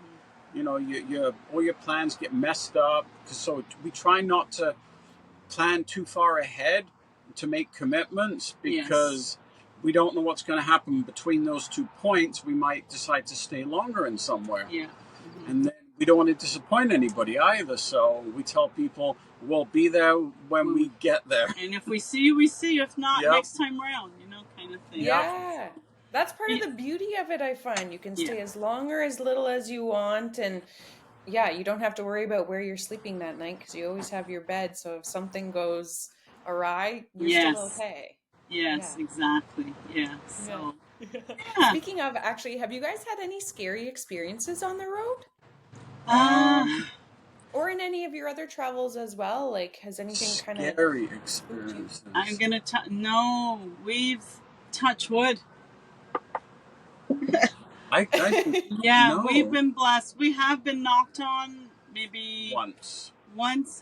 All your plans get messed up. So we try not to plan too far ahead to make commitments because we don't know what's going to happen between those 2 points. We might decide to stay longer in somewhere. Yeah. And then we don't want to disappoint anybody either. So we tell people we'll be there when we get there. And if we see you, we see you. If not, next time around, kind of thing. Yeah. That's part of the beauty of it, I find. You can stay as long or as little as you want. And you don't have to worry about where you're sleeping that night because you always have your bed. So if something goes awry, you're still okay. Yes, exactly. Yeah. So, Speaking of, actually, have you guys had any scary experiences on the road? Or in any of your other travels as well? Like, has anything kind of scary experiences? I'm gonna no. We've touched wood. We've been blessed. We have been knocked on maybe once.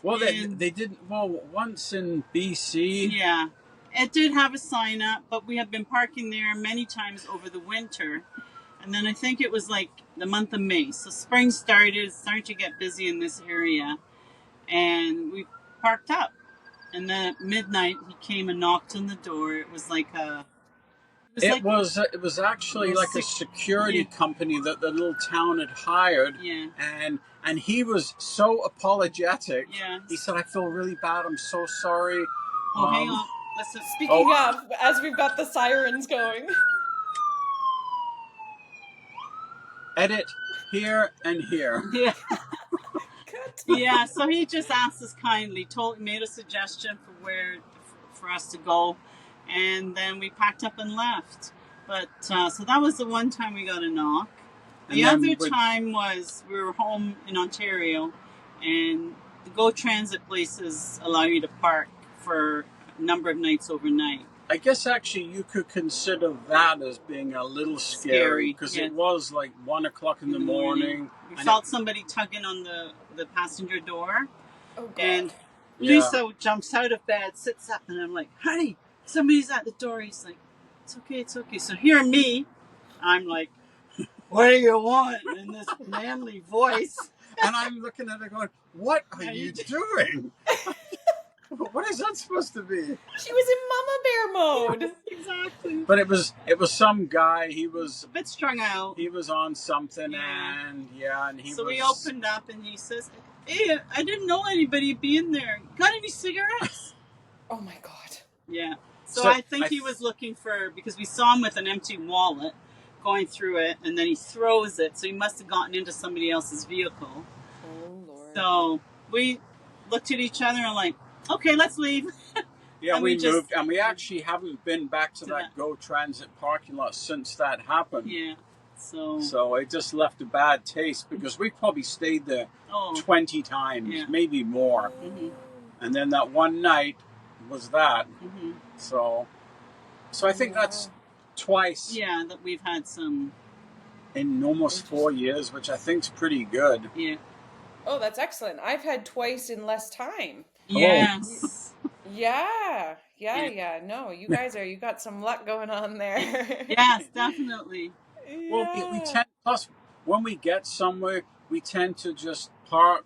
Well, they didn't. Well, once in BC. Yeah. It did have a sign up, but we have been parking there many times over the winter. And then I think it was like the month of May. So spring started, starting to get busy in this area. And we parked up. And then at midnight, he came and knocked on the door. It was like It was actually like a security company that the little town had hired. Yeah. And he was so apologetic. Yeah. He said, "I feel really bad. I'm so sorry." Oh, hang on. Listen. Speaking of, as we've got the sirens going. Edit here and here. Yeah. Cut. Yeah. So he just asked us kindly, made a suggestion for us to go, and then we packed up and left. But so that was the one time we got a knock. The other time was we were home in Ontario, and the Go Transit places allow you to park for a number of nights overnight. I guess actually you could consider that as being a little scary because it was like 1 o'clock in the morning. We felt somebody tugging on the passenger door. Oh, God. And Lisa jumps out of bed, sits up, and I'm like, "Honey, somebody's at the door." He's like, it's okay. So hear me, I'm like, "What do you want?" in this manly voice. And I'm looking at her going, "What are you doing?" What is that supposed to be? She was in Mama Bear mode. Yes, exactly. But it was some guy. He was a bit strung out. He was on something, and he. So we opened up, and he says, "Hey, I didn't know anybody be in there. Got any cigarettes?" Oh my God. Yeah. So I think he was looking for, because we saw him with an empty wallet going through it, and then he throws it. So he must have gotten into somebody else's vehicle. Oh Lord. So we looked at each other and like, "Okay, let's leave." Yeah, we moved, and we actually haven't been back to that Go Transit parking lot since that happened. Yeah, so it just left a bad taste because we probably stayed there 20 times, maybe more. Mm-hmm. And then that one night was that. Mm-hmm. So I think that's twice. Yeah, that we've had some in almost 4 years, which I think is pretty good. Yeah. Oh, that's excellent. I've had twice in less time. Yes. Yeah. No, you guys you got some luck going on there. Yes, definitely. Yeah. Well, we tend, plus when we get somewhere, we tend to just park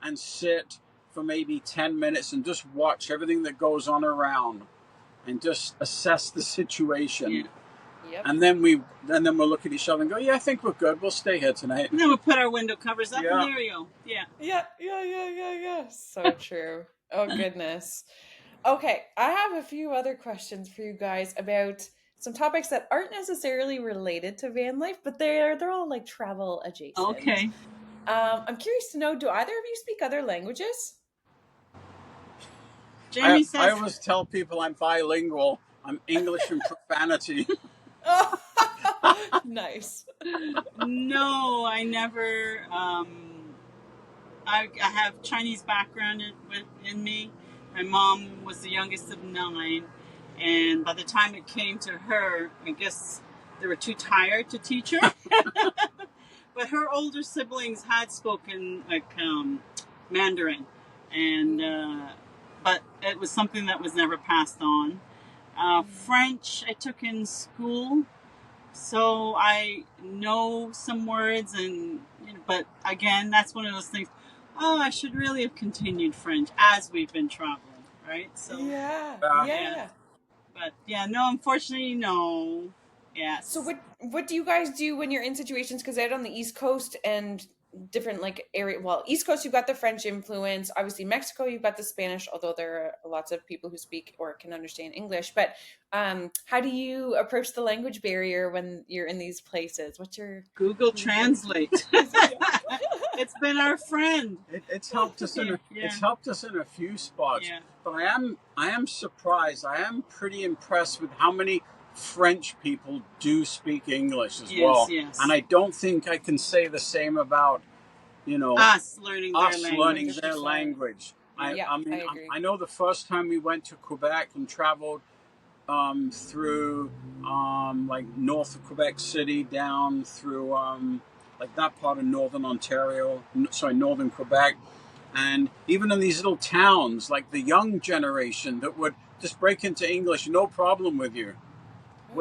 and sit for maybe 10 minutes and just watch everything that goes on around and just assess the situation. Yeah. Yep. And then we'll look at each other and go, "Yeah, I think we're good. We'll stay here tonight." And then we'll put our window covers up, and there you go. Yeah. So true. Oh, goodness. Okay, I have a few other questions for you guys about some topics that aren't necessarily related to van life, but they're all like travel adjacent. Okay. I'm curious to know, do either of you speak other languages? Jamie says, I always tell people I'm bilingual. I'm English and Profanity. Nice. No, I never. I have Chinese background in me. My mom was the youngest of 9, and by the time it came to her, I guess they were too tired to teach her. But her older siblings had spoken like Mandarin, and but it was something that was never passed on. French I took in school, so I know some words, but again, that's one of those things. Oh, I should really have continued French as we've been traveling, right? So yeah. But no, unfortunately, no. Yes. So what do you guys do when you're in situations? Because out on the East Coast and different like area, well, East Coast you've got the French influence. Obviously, Mexico you've got the Spanish, although there are lots of people who speak or can understand English. But how do you approach the language barrier when you're in these places? What's your Google Translate? It's been our friend. It's helped us it's helped us in a few spots. Yeah. But I am surprised. I am pretty impressed with how many French people do speak English as well. Yes. And I don't think I can say the same about, us learning their language. I mean, I agree. I know the first time we went to Quebec and traveled through like north of Quebec City down through like that part of northern Quebec, and even in these little towns, like the young generation that would just break into English no problem with you.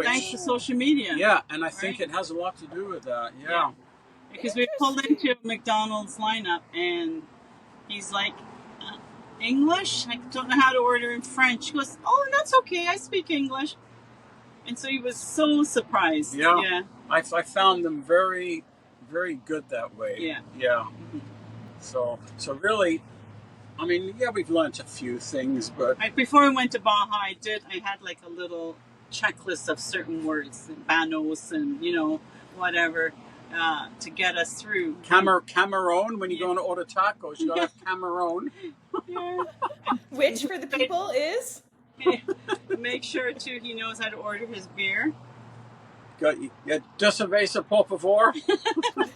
Thanks to social media. Yeah, and I think it has a lot to do with that. Yeah. Because we pulled into a McDonald's lineup, and he's like, English? I don't know how to order in French. He goes, "Oh, that's okay. I speak English." And so he was so surprised. Yeah. Yeah. I found them very, very good that way. Yeah. Yeah. So really, I mean, yeah, we've learned a few things, but Before we went to Baja, I had like a little checklist of certain words, banos and, whatever, to get us through. Cameron, when you go to order tacos, you gotta have Cameron. Yeah. Which for the people is? Make sure, too, he knows how to order his beer. Got just a vesa, por favor.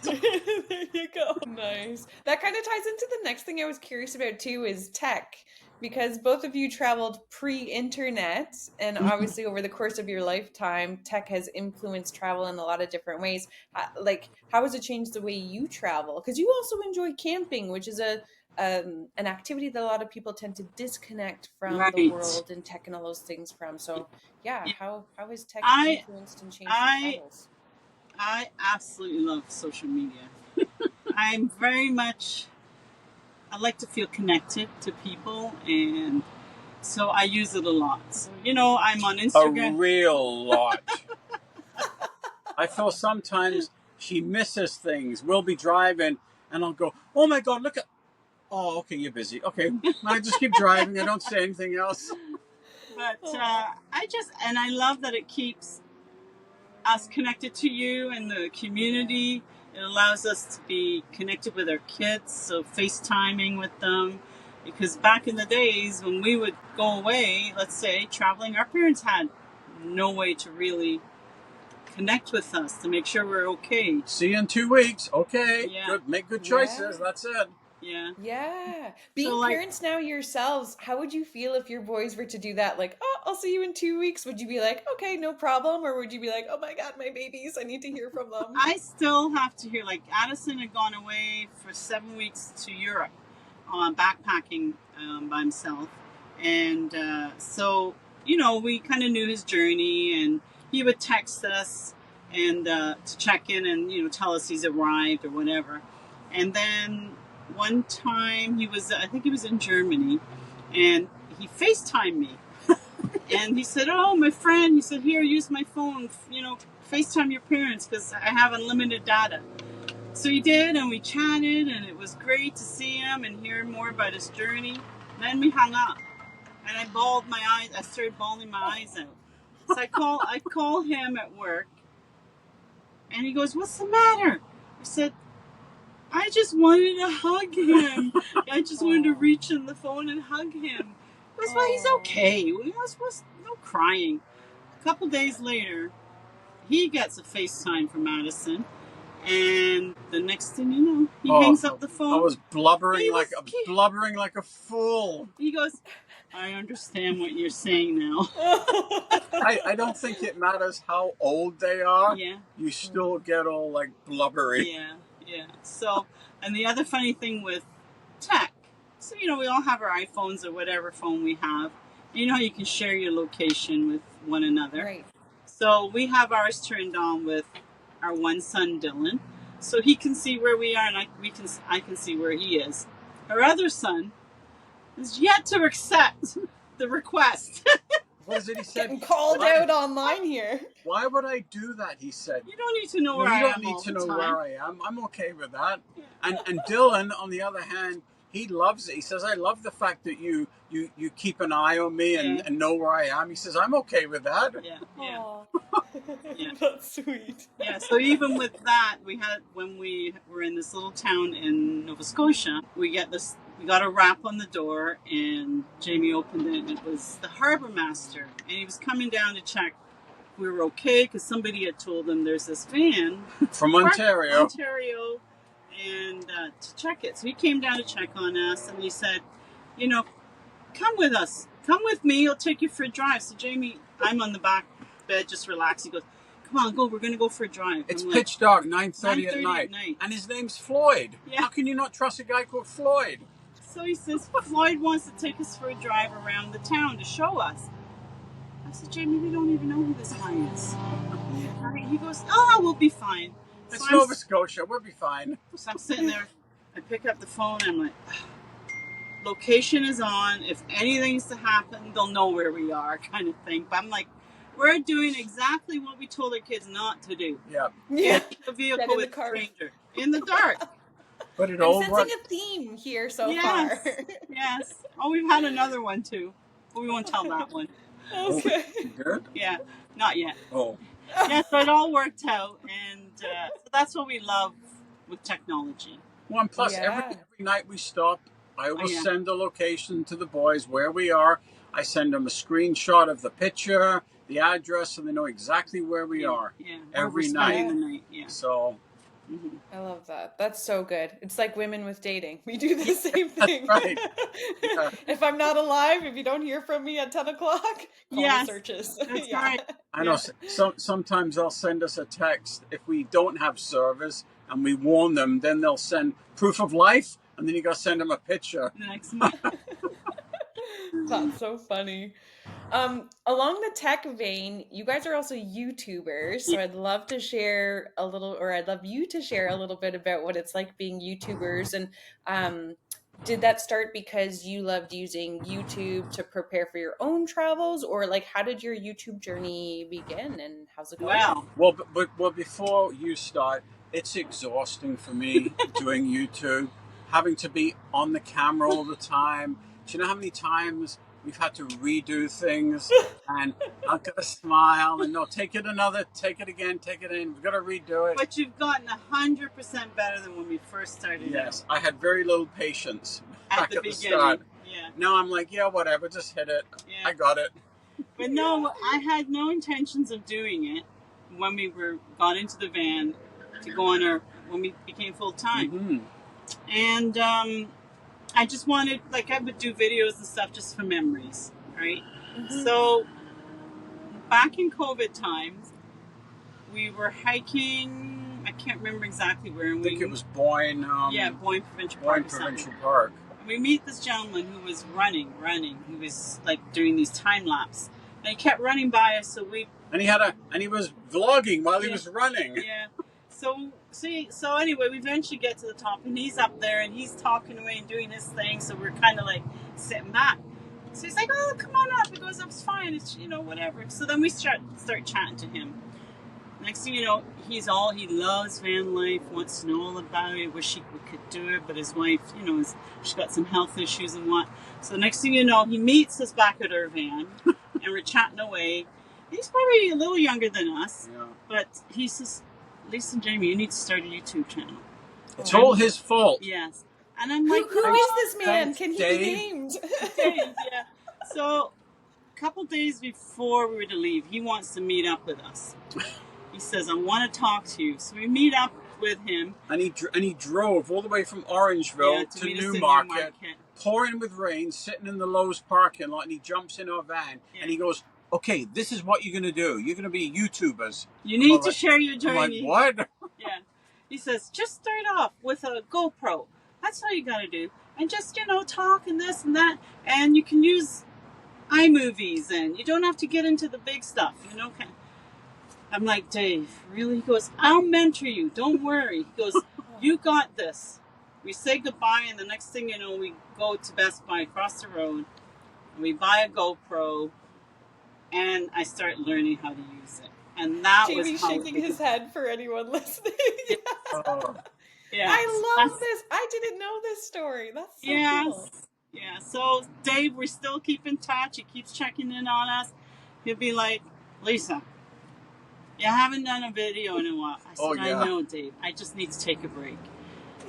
There you go. Nice. That kind of ties into the next thing I was curious about too is tech, because both of you traveled pre-internet, and obviously over the course of your lifetime, tech has influenced travel in a lot of different ways. Like, how has it changed the way you travel? Because you also enjoy camping, which is an activity that a lot of people tend to disconnect from the Right. world and tech and all those things from. So yeah, how has tech influenced and changed your travels? I absolutely love social media. I'm very much, I like to feel connected to people, and so I use it a lot. So, I'm on Instagram. A real lot. I feel sometimes she misses things. We'll be driving, and I'll go, oh my God, look at... Oh, okay, you're busy. Okay, I just keep driving. I don't say anything else. But I love that it keeps us connected to you and the community. It allows us to be connected with our kids, so FaceTiming with them. Because back in the days when we would go away, let's say, traveling, our parents had no way to really connect with us to make sure we're okay. See you in 2 weeks. Okay, Yeah. good. Make good choices. Yeah. That's it. Yeah. Yeah. Being So, parents now yourselves, how would you feel if your boys were to do that? Like, oh, I'll see you in 2 weeks. Would you be like, okay, no problem? Or would you be like, oh my God, my babies, I need to hear from them? I still have to hear, like, Addison had gone away for 7 weeks to Europe on backpacking by himself. And so, we kind of knew his journey, and he would text us and to check in and, tell us he's arrived or whatever. And then one time I think he was in Germany, and he FaceTimed me. And he said, oh, my friend, he said, here, use my phone, FaceTime your parents because I have unlimited data. So he did, and we chatted, and it was great to see him and hear more about his journey. Then we hung up, and I started bawling my eyes out. So I call him at work, and he goes, what's the matter? I said, I just wanted to hug him. I just wanted to reach in the phone and hug him. He goes, well, he's okay. He was no crying. A couple days later, he gets a FaceTime from Madison, and the next thing you know, he hangs up the phone. I was blubbering like a fool. He goes, I understand what you're saying now. I don't think it matters how old they are. Yeah. You still get all like blubbery. Yeah. So, and the other funny thing with tech, so, we all have our iPhones or whatever phone we have. You know how you can share your location with one another. Right. So we have ours turned on with our one son, Dylan. So he can see where we are, and I can see where he is. Our other son is yet to accept the request. What is it he said? Getting called out online here. Why would I do that? He said. You don't need to know where I am. You don't need to know where I am. I'm okay with that. Yeah. And Dylan, on the other hand, he loves it. He says, I love the fact that you keep an eye on me and know where I am. He says, I'm okay with that. Yeah. Yeah. That's sweet. Yeah, so even with that, when we were in this little town in Nova Scotia, we got a rap on the door, and Jamie opened it, and it was the harbor master, and he was coming down to check if we were okay, because somebody had told him there's this van from Ontario, and to check it. So he came down to check on us, and he said, come with us. Come with me. He'll take you for a drive. So Jamie, I'm on the back bed, just relax. He goes, come on, go. We're going to go for a drive. It's pitch dark, 9:30 at night. And his name's Floyd. Yeah. How can you not trust a guy called Floyd? So he says, Floyd wants to take us for a drive around the town to show us. I said, Jamie, we don't even know who this guy is. He goes, we'll be fine. It's Nova Scotia. We'll be fine. So I'm sitting there. I pick up the phone, and I'm like, location is on. If anything's to happen, they'll know where we are, kind of thing. But I'm like, we're doing exactly what we told our kids not to do. Yeah. Yeah. Get in the vehicle with a stranger in the dark. But it I'm all sensing worked. a theme here so Yes. far. Yes. Oh, we've had another one too. But we won't tell that one. Okay. Good. Yeah. Not yet. Oh. Yeah, so it all worked out, and so that's what we love with technology. Well, and plus Yeah. every night we stop, I always yeah. send a location to the boys where we are. I send them a screenshot of the picture, the address, so they know exactly where we are. Yeah. Every we're night. spending the night. Yeah. So I love that. That's so good. It's like women with dating. We do the same thing. that's right. Yeah. If I'm not alive, if you don't hear from me at 10 o'clock, call the Yes, searches. That's Yeah. right. I know Yeah. sometimes they'll send us a text if we don't have service and we warn them, then they'll send proof of life, and then you got to send them a picture. Next month. That's so funny. Along the tech vein, you guys are also YouTubers, so I'd love to share a little, or I'd love you to share a little bit about what it's like being YouTubers. And did that start because you loved using YouTube to prepare for your own travels, or like how did your YouTube journey begin, and how's it going? Well, before you start, it's exhausting for me doing YouTube, having to be on the camera all the time. Do you know how many times we've had to redo things, and I've got to smile and no, take it again, take it in. We've got to redo it. But you've gotten 100% better than when we first started. Yes, I had very little patience At back the at the beginning. start. Yeah. Now I'm like, yeah, whatever, just hit it. Yeah. I got it. But no, I had no intentions of doing it when we got into the van to go on when we became full time. Mm-hmm. And I just wanted, I would do videos and stuff just for memories, right? Mm-hmm. So back in COVID times, we were hiking. I can't remember exactly where. I think it was Boyne. Boyne Provincial Park. Boyne Provincial Park. And we meet this gentleman who was running. He was doing these time lapse, and he kept running by us. So and he was vlogging while he was running. Yeah. So anyway, we eventually get to the top, and he's up there, and he's talking away and doing his thing. So we're kind of sitting back. So he's like, "Oh, come on up." He goes, "It's fine. It's whatever." So then we start chatting to him. Next thing you know, he loves van life, wants to know all about it. Wish we could do it, but his wife, she's got some health issues and what. So the next thing you know, he meets us back at our van, and we're chatting away. He's probably a little younger than us, but he says, "Lisa and Jamie, you need to start a YouTube channel." It's all his fault. Yes. And I'm like, who is this man? Can he Dave? be named? Dave, yeah. So a couple days before we were to leave, he wants to meet up with us. He says, "I want to talk to you." So we meet up with him. And he drove all the way from Orangeville to Newmarket, pouring with rain, sitting in the Lowe's parking lot, and he jumps in our van, and he goes, "Okay, this is what you're going to do. You're going to be YouTubers. You need to share your journey." I'm like, what? Yeah. He says, "Just start off with a GoPro. That's all you got to do. And just, talk and this and that. And you can use iMovies, and you don't have to get into the big stuff, I'm like, "Dave, really?" He goes, "I'll mentor you. Don't worry." He goes, "You got this." We say goodbye, and the next thing you know, we go to Best Buy across the road, and we buy a GoPro, and I start learning how to use it. And that Jamie's was shaking his head for anyone listening. Yeah. I love this. I didn't know this story. That's so cool. Yeah. So Dave, we still keep in touch. He keeps checking in on us. He'll be like, "Lisa, you haven't done a video in a while." I said, "I know, Dave. I just need to take a break."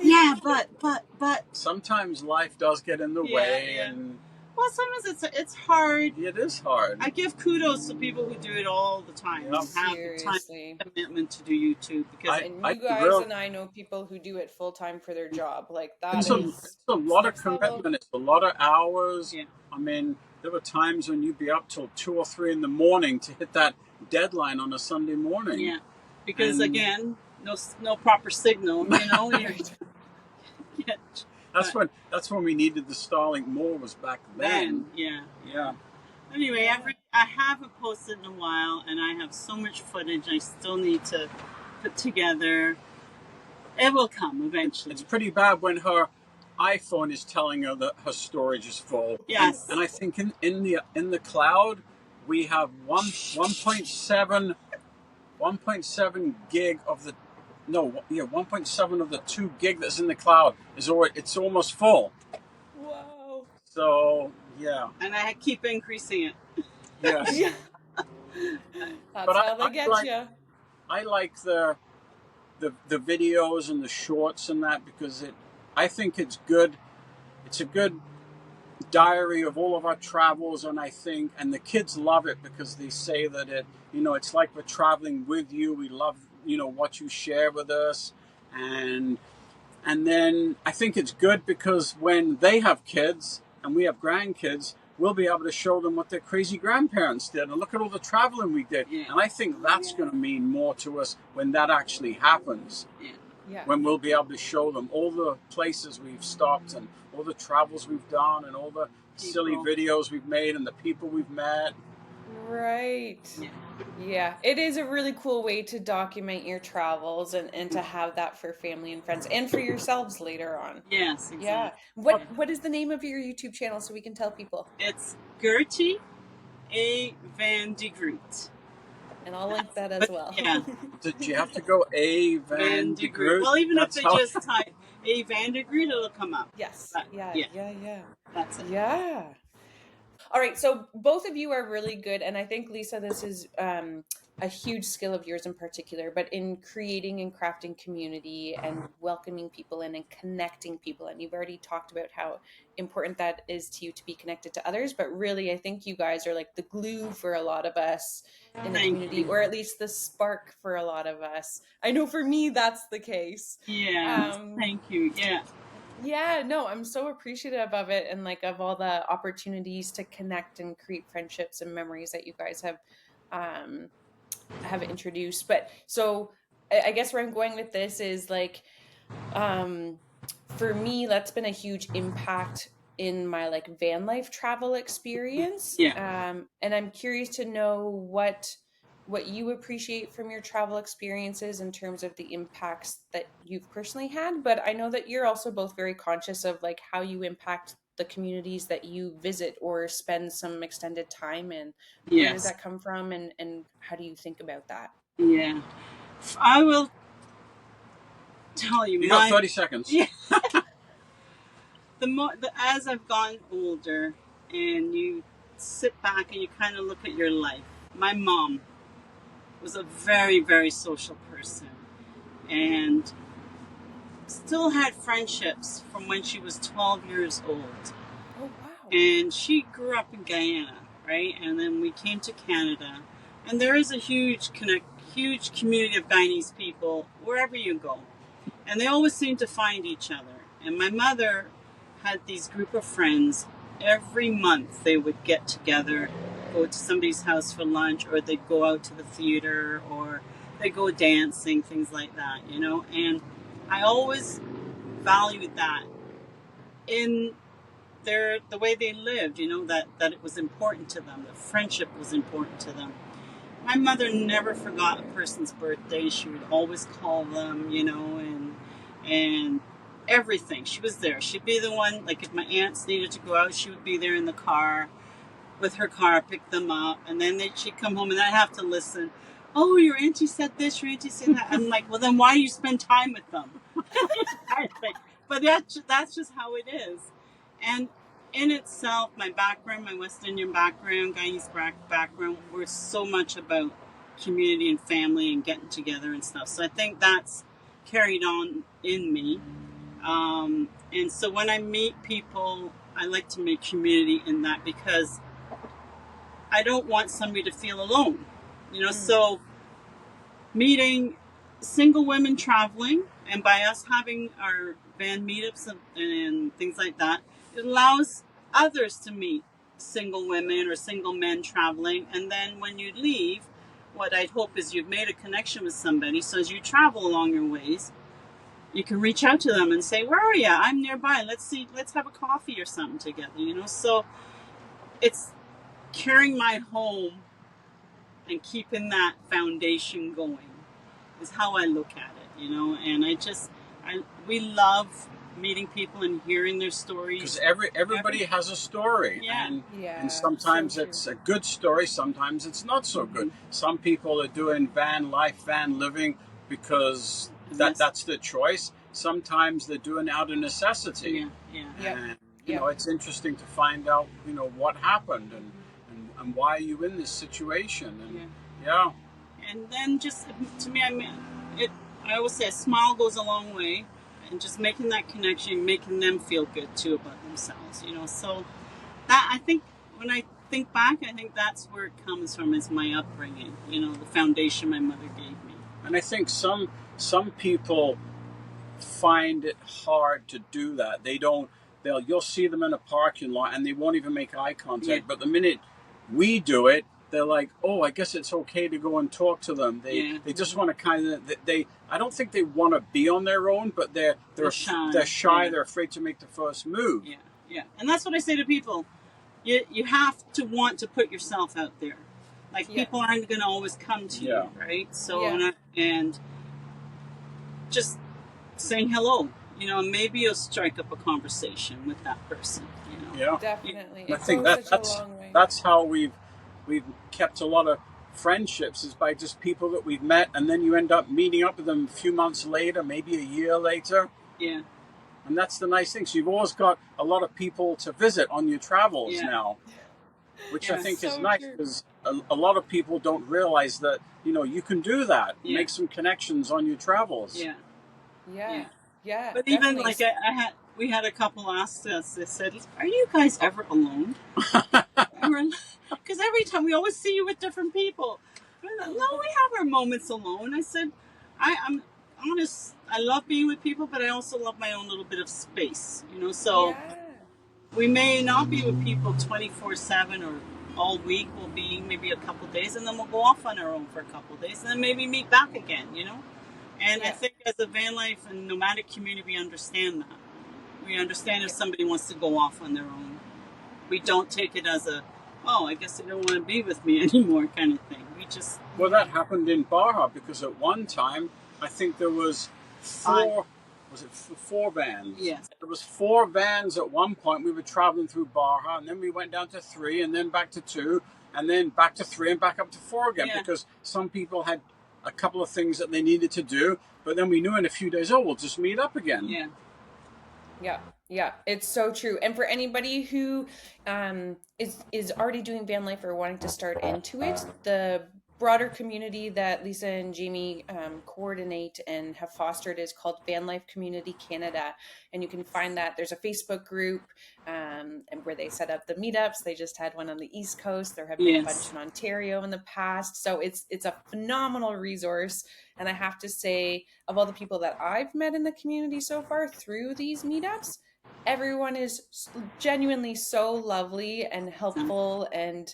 Yeah, but sometimes life does get in the way, and well, sometimes it's hard. It is hard. I give kudos to people who do it all the time. Yeah. Have the time commitment to do YouTube, because you guys and I know people who do it full time for their job. Like that it's a lot of commitment. It's a lot of hours. Yeah. I mean, there were times when you'd be up till 2 or 3 in the morning to hit that deadline on a Sunday morning. Yeah, because again, no proper signal. That's when we needed the Starlink more, was back then. Yeah. Anyway, I haven't posted in a while, and I have so much footage I still need to put together. It will come eventually. It's pretty bad when her iPhone is telling her that her storage is full. Yes. And I think in the cloud, we have 1.7 gig of the 1.7 of the 2 gig that's in the cloud is already, it's almost full. Whoa. So yeah, And I keep increasing it. yes. Yeah. That's But how they get you. I like the videos and the shorts and that, because I think it's good. It's a good diary of all of our travels, and the kids love it because they say that it's like we're traveling with you. We love, what you share with us, and then I think it's good because when they have kids and we have grandkids, we'll be able to show them what their crazy grandparents did and look at all the traveling we did. Yeah. And I think that's going to mean more to us when that actually happens. Yeah. When we'll be able to show them all the places we've stopped and all the travels we've done and all the silly videos we've made and the people we've met. Right. Yeah. It is a really cool way to document your travels and to have that for family and friends and for yourselves later on. Yes, exactly. Yeah. What is the name of your YouTube channel so we can tell people? It's Gertie A. Van DeGroot. And I'll link that as well. Yeah. Did you have to go A. Van DeGroot? Well, even if they just type A. Van DeGroot, it'll come up. Yes. But, Yeah. That's it. Yeah. All right. So both of you are really good. And I think, Lisa, this is a huge skill of yours in particular, but in creating and crafting community and welcoming people in and connecting people. And you've already talked about how important that is to you to be connected to others. But really, I think you guys are like the glue for a lot of us in the community, or at least the spark for a lot of us. I know for me, that's the case. Yeah. Thank you. Yeah. Yeah, no, I'm so appreciative of it and like of all the opportunities to connect and create friendships and memories that you guys have introduced. But so I guess where I'm going with this is like for me, that's been a huge impact in my like van life travel experience. Yeah. And I'm curious to know what you appreciate from your travel experiences in terms of the impacts that you've personally had. But I know that you're also both very conscious of like how you impact the communities that you visit or spend some extended time in. Yes. Where does that come from, and how do you think about that? Yeah. I will tell you. You got 30 seconds. Yeah. As I've gotten older and you sit back and you kind of look at your life, my mom was a very, very social person and still had friendships from when she was 12 years old. Oh, wow. And she grew up in Guyana, right? And then we came to Canada. And there is a huge community of Guyanese people wherever you go. And they always seem to find each other. And my mother had these group of friends. Every month they would get together, go to somebody's house for lunch, or they'd go out to the theater, or they'd go dancing, things like that, And I always valued that in the way they lived, that it was important to them, that friendship was important to them. My mother never forgot a person's birthday. She would always call them, and everything. She was there. She'd be the one, like if my aunts needed to go out, she would be there in the car with her car, pick them up, and then she'd come home and I'd have to listen. Oh, your auntie said this, your auntie said that. I'm like, well, then why do you spend time with them? But that's just how it is. And in itself, my background, my West Indian background, Guyanese background, we're so much about community and family and getting together and stuff. So I think that's carried on in me. And so when I meet people, I like to make community in that because I don't want somebody to feel alone. So meeting single women traveling, and by us having our van meetups and things like that, it allows others to meet single women or single men traveling. And then when you leave, what I'd hope is you've made a connection with somebody. So as you travel along your ways, you can reach out to them and say, where are you? I'm nearby. Let's have a coffee or something together, So it's carrying my home and keeping that foundation going is how I look at it, And we love meeting people and hearing their stories. Because everybody has a story, Yeah. and sometimes so it's a good story, sometimes it's not so good. Some people are doing van life, van living because that's their choice. Sometimes they're doing out of necessity. And it's interesting to find out, what happened and why are you in this situation. And and then just to me, I always say a smile goes a long way, and just making that connection, making them feel good too about themselves, so that, I think, when I think back, I think that's where it comes from, is my upbringing, the foundation my mother gave me. And I think some people find it hard to do that. You'll see them in a parking lot and they won't even make eye contact. But the minute we do it, they're like, oh, I guess it's okay to go and talk to them. They just want to kind of, I don't think they want to be on their own, but they're shy. They're shy. They're afraid to make the first move. And that's what I say to people. You have to want to put yourself out there. Like, people aren't going to always come to you, right? So, and just saying hello, maybe you'll strike up a conversation with that person, Yeah, definitely. I think that's a long way. That's how we've kept a lot of friendships, is by just people that we've met, and then you end up meeting up with them a few months later, maybe a year later. And that's the nice thing. So you've always got a lot of people to visit on your travels now, which I think is nice, because a lot of people don't realize that, you can do that, make some connections on your travels. But even like we had a couple ask us, they said, are you guys ever alone? Because every time we always see you with different people. No, we have our moments alone. I said, I'm honest, I love being with people, but I also love my own little bit of space, so we may not be with people 24/7 or all week. We'll be maybe a couple days, and then we'll go off on our own for a couple days, and then maybe meet back again, And I think as a van life and nomadic community, we understand that. We understand if somebody wants to go off on their own. We don't take it as I guess they don't want to be with me anymore kind of thing. We just... Well, that happened in Baja, because at one time, I think there was four vans? Yes. There was 4 vans at one point. We were traveling through Baja, and then we went down to 3, and then back to 2, and then back to 3, and back up to 4 again, because some people had a couple of things that they needed to do, but then we knew in a few days, we'll just meet up again. Yeah, it's so true. And for anybody who is already doing van life or wanting to start into it, the broader community that Lisa and Jamie coordinate and have fostered is called Vanlife Community Canada. And you can find that there's a Facebook group and where they set up the meetups. They just had one on the East Coast. There have been a bunch in Ontario in the past. So it's a phenomenal resource. And I have to say, of all the people that I've met in the community so far through these meetups, everyone is genuinely so lovely and helpful. And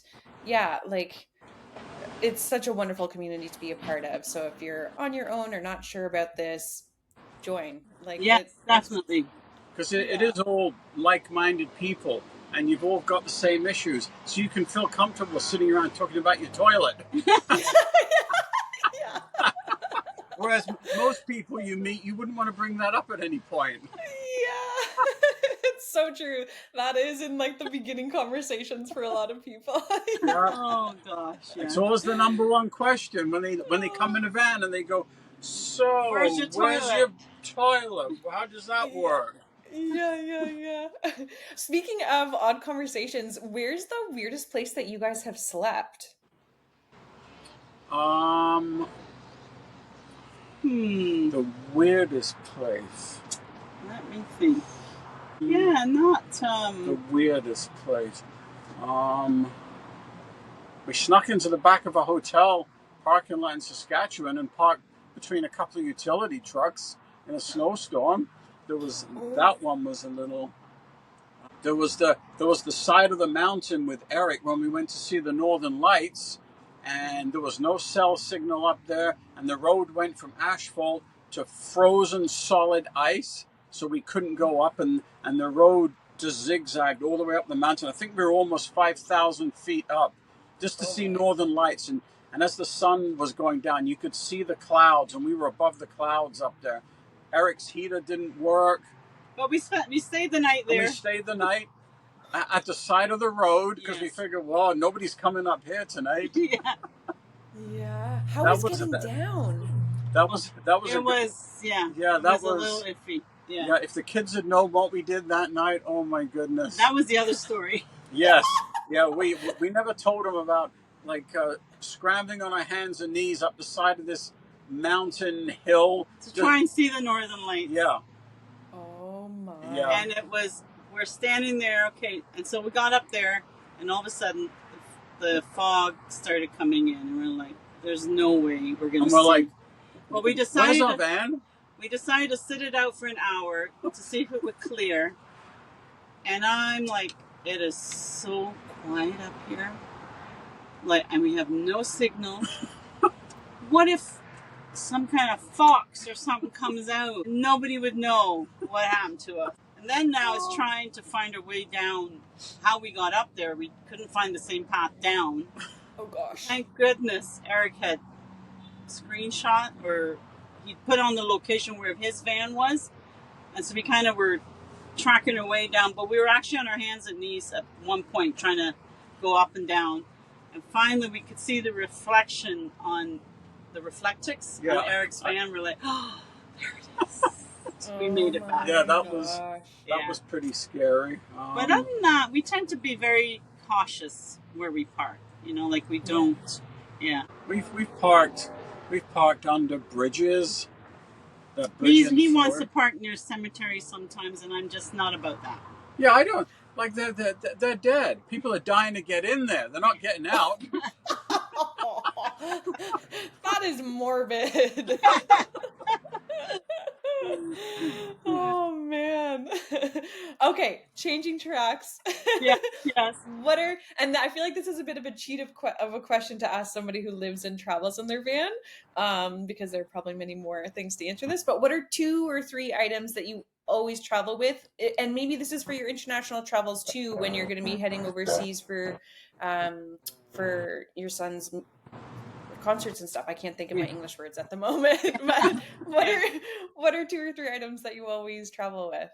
it's such a wonderful community to be a part of. So if you're on your own or not sure about this, join. Definitely. Because it is all like-minded people, and you've all got the same issues, so you can feel comfortable sitting around talking about your toilet. Whereas most people you meet, you wouldn't want to bring that up at any point. It's so true. That is in the beginning conversations for a lot of people. Oh gosh. It's always the number one question when they come in a van and they go, so where's your toilet? How does that work? Yeah. Speaking of odd conversations, where's the weirdest place that you guys have slept? The weirdest place. Let me think. Yeah, not the weirdest place. We snuck into the back of a hotel parking lot in Saskatchewan and parked between a couple of utility trucks in a snowstorm. That one was a little. There was the side of the mountain with Eric when we went to see the Northern Lights, and there was no cell signal up there, and the road went from asphalt to frozen solid ice, so we couldn't go up, and the road just zigzagged all the way up the mountain. I think we were almost 5,000 feet up just to see Northern Lights, and as the sun was going down, you could see the clouds, and we were above the clouds up there. Eric's heater didn't work. But we stayed the night And there. we stayed the night at the side of the road because we figured, well, nobody's coming up here tonight. Yeah. Yeah. How That was was getting down? That was It a was yeah. it That was a little iffy. Yeah. yeah. If the kids had known what we did that night, oh my goodness. That was the other story. Yes. Yeah. We never told them about like scrambling on our hands and knees up the side of this mountain hill To try and see the northern lights. Yeah. Oh my. Yeah. And we're standing there, okay, and so we got up there, and all of a sudden the fog started coming in, and we're like, there's no way we're going to see. We're like, well, we decided where's our van? We decided to sit it out for an hour to see if it would clear. And I'm like, it is so quiet up here. Like, and we have no signal. What if some kind of fox or something comes out? Nobody would know what happened to us. And then now it's trying to find a way down. How we got up there, we couldn't find the same path down. Oh gosh. Thank goodness Eric had screenshot, or he put on the location where his van was. And so we kind of were tracking our way down, but we were actually on our hands and knees at one point trying to go up and down. And finally we could see the reflection on the reflectix on Eric's van. We're like, oh, there it is. So we made it back. Yeah, that was pretty scary. But other than that, we tend to be very cautious where we park. You know, like we don't. Yeah. We've parked under bridges. He wants to park near cemeteries sometimes, and I'm just not about that. Yeah, I don't like. They're dead. People are dying to get in there. They're not getting out. That is morbid. Oh man. Okay, changing tracks. Yes. And I feel like this is a bit of a cheat of a question to ask somebody who lives and travels in their van, because there are probably many more things to answer this. But what are 2 or 3 items that you always travel with? And maybe this is for your international travels too, when you're going to be heading overseas for your son's concerts and stuff. I can't think of my English words at the moment. But what are 2 or 3 items that you always travel with?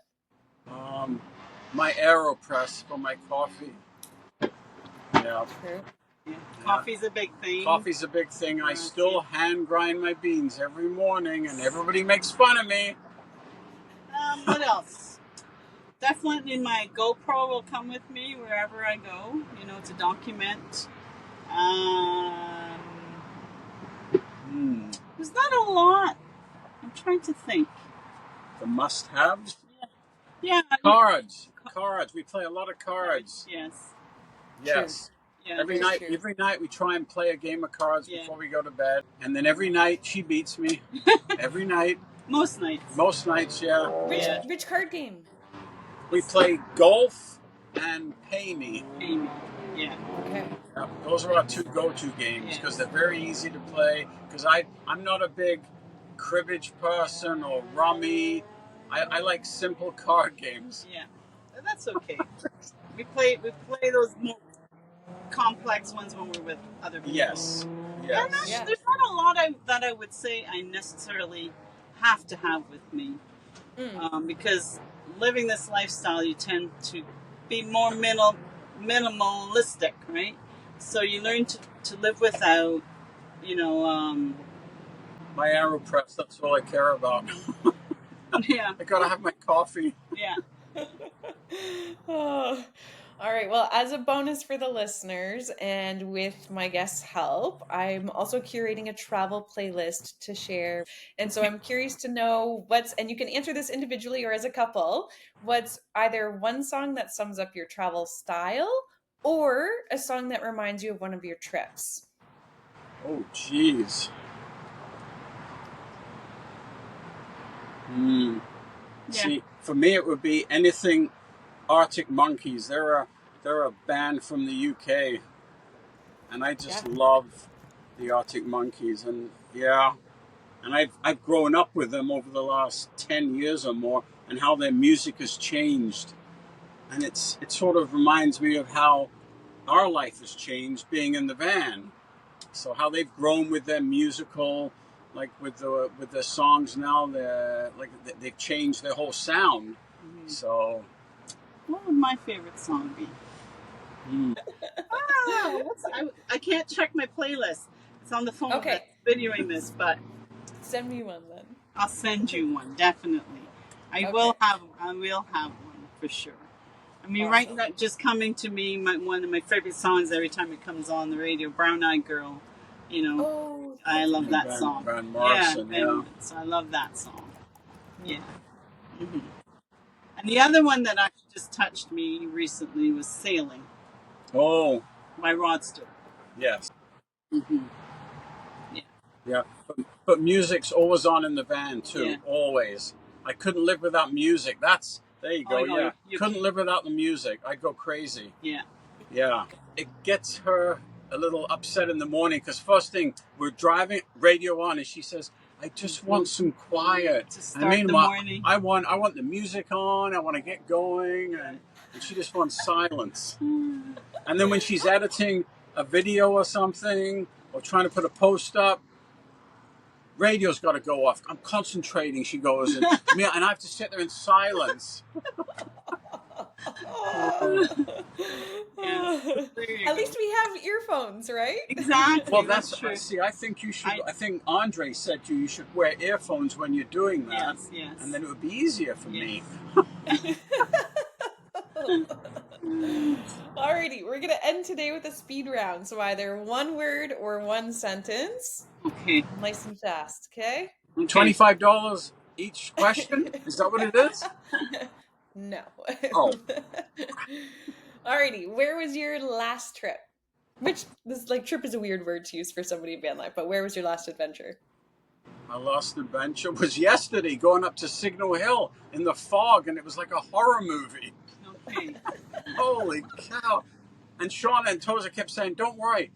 My AeroPress for my coffee. Yeah. True. Yeah. Coffee's a big thing. I still hand grind my beans every morning, and everybody makes fun of me. What else? Definitely my GoPro will come with me wherever I go, to document. There's not a lot. I'm trying to think. The must-haves? Yeah. Cards. We play a lot of cards. Yes. Yeah, every night we try and play a game of cards before we go to bed. And then every night she beats me. Every night. Most nights, yeah. Which card game? We play golf and Pay Me. Yeah. Okay. Those are our 2 go-to games because they're very easy to play. Because I'm not a big cribbage person or rummy. I like simple card games. Yeah, that's okay. we play those more complex ones when we're with other people. Yes. There's not a lot that I would say I necessarily have to have with me, because living this lifestyle, you tend to be more minimalistic, right? So you learn to live without, my AeroPress, that's all I care about. Yeah. I gotta have my coffee. Yeah. Oh. All right. Well, as a bonus for the listeners and with my guest's help, I'm also curating a travel playlist to share. And so I'm curious to know and you can answer this individually or as a couple, what's either one song that sums up your travel style or a song that reminds you of one of your trips. Oh, geez. See, for me it would be anything Arctic Monkeys. They're a band from the UK, and I just love the Arctic Monkeys. And I've grown up with them over the last 10 years or more, and how their music has changed. And it sort of reminds me of how our life has changed being in the van. So how they've grown with their musical, like with their songs now, they've changed their whole sound. So, what would my favorite song be? I can't check my playlist. It's on the phone that's videoing this, but send me one then. I'll send you one, definitely. I will have one for sure. I mean, right now, just coming to me, one of my favorite songs every time it comes on the radio, Brown Eyed Girl. You know, I love that song. Van Morrison, so I love that song. Yeah. Mm-hmm. And the other one that actually just touched me recently was Sailing. Oh. By Rod Stewart. Yes. Mm-hmm. Yeah. But music's always on in the van too. Yeah. Always. I couldn't live without music. There you go. No, you couldn't live without the music. I'd go crazy. Yeah. Yeah. It gets her a little upset in the morning because first thing we're driving, radio on, and she says, "I just want some quiet." To start the morning. I want the music on. I want to get going, and she just wants silence. And then when she's editing a video or something, or trying to put a post up, radio's got to go off. I'm concentrating, she goes, and I have to sit there in silence. At least we have earphones, right? Exactly. Well, that's true. See, I think you should. I think Andre said you should wear earphones when you're doing that. Yes. And then it would be easier for me. Alrighty, we're gonna end today with a speed round. So either one word or one sentence. Okay. Nice and fast. Okay. $25 each question. Is that what it is? No. Oh. Alrighty, where was your last trip? Which trip is a weird word to use for somebody in van life, but where was your last adventure? My last adventure was yesterday, going up to Signal Hill in the fog, and it was like a horror movie. Okay. Holy cow. And Shauna and Toza kept saying, "Don't worry,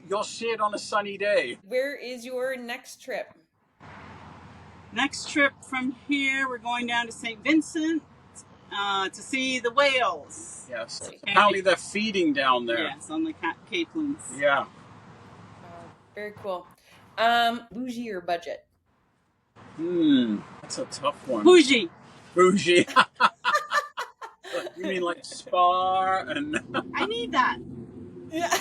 you'll see it on a sunny day." Where is your next trip? Next trip from here, we're going down to St. Vincent to see the whales. Yes. Apparently they're feeding down there. Yes, on the Capelands. Yeah. Very cool. Bougie or budget? That's a tough one. Bougie. Bougie. You mean like spa and... I need that. Yeah.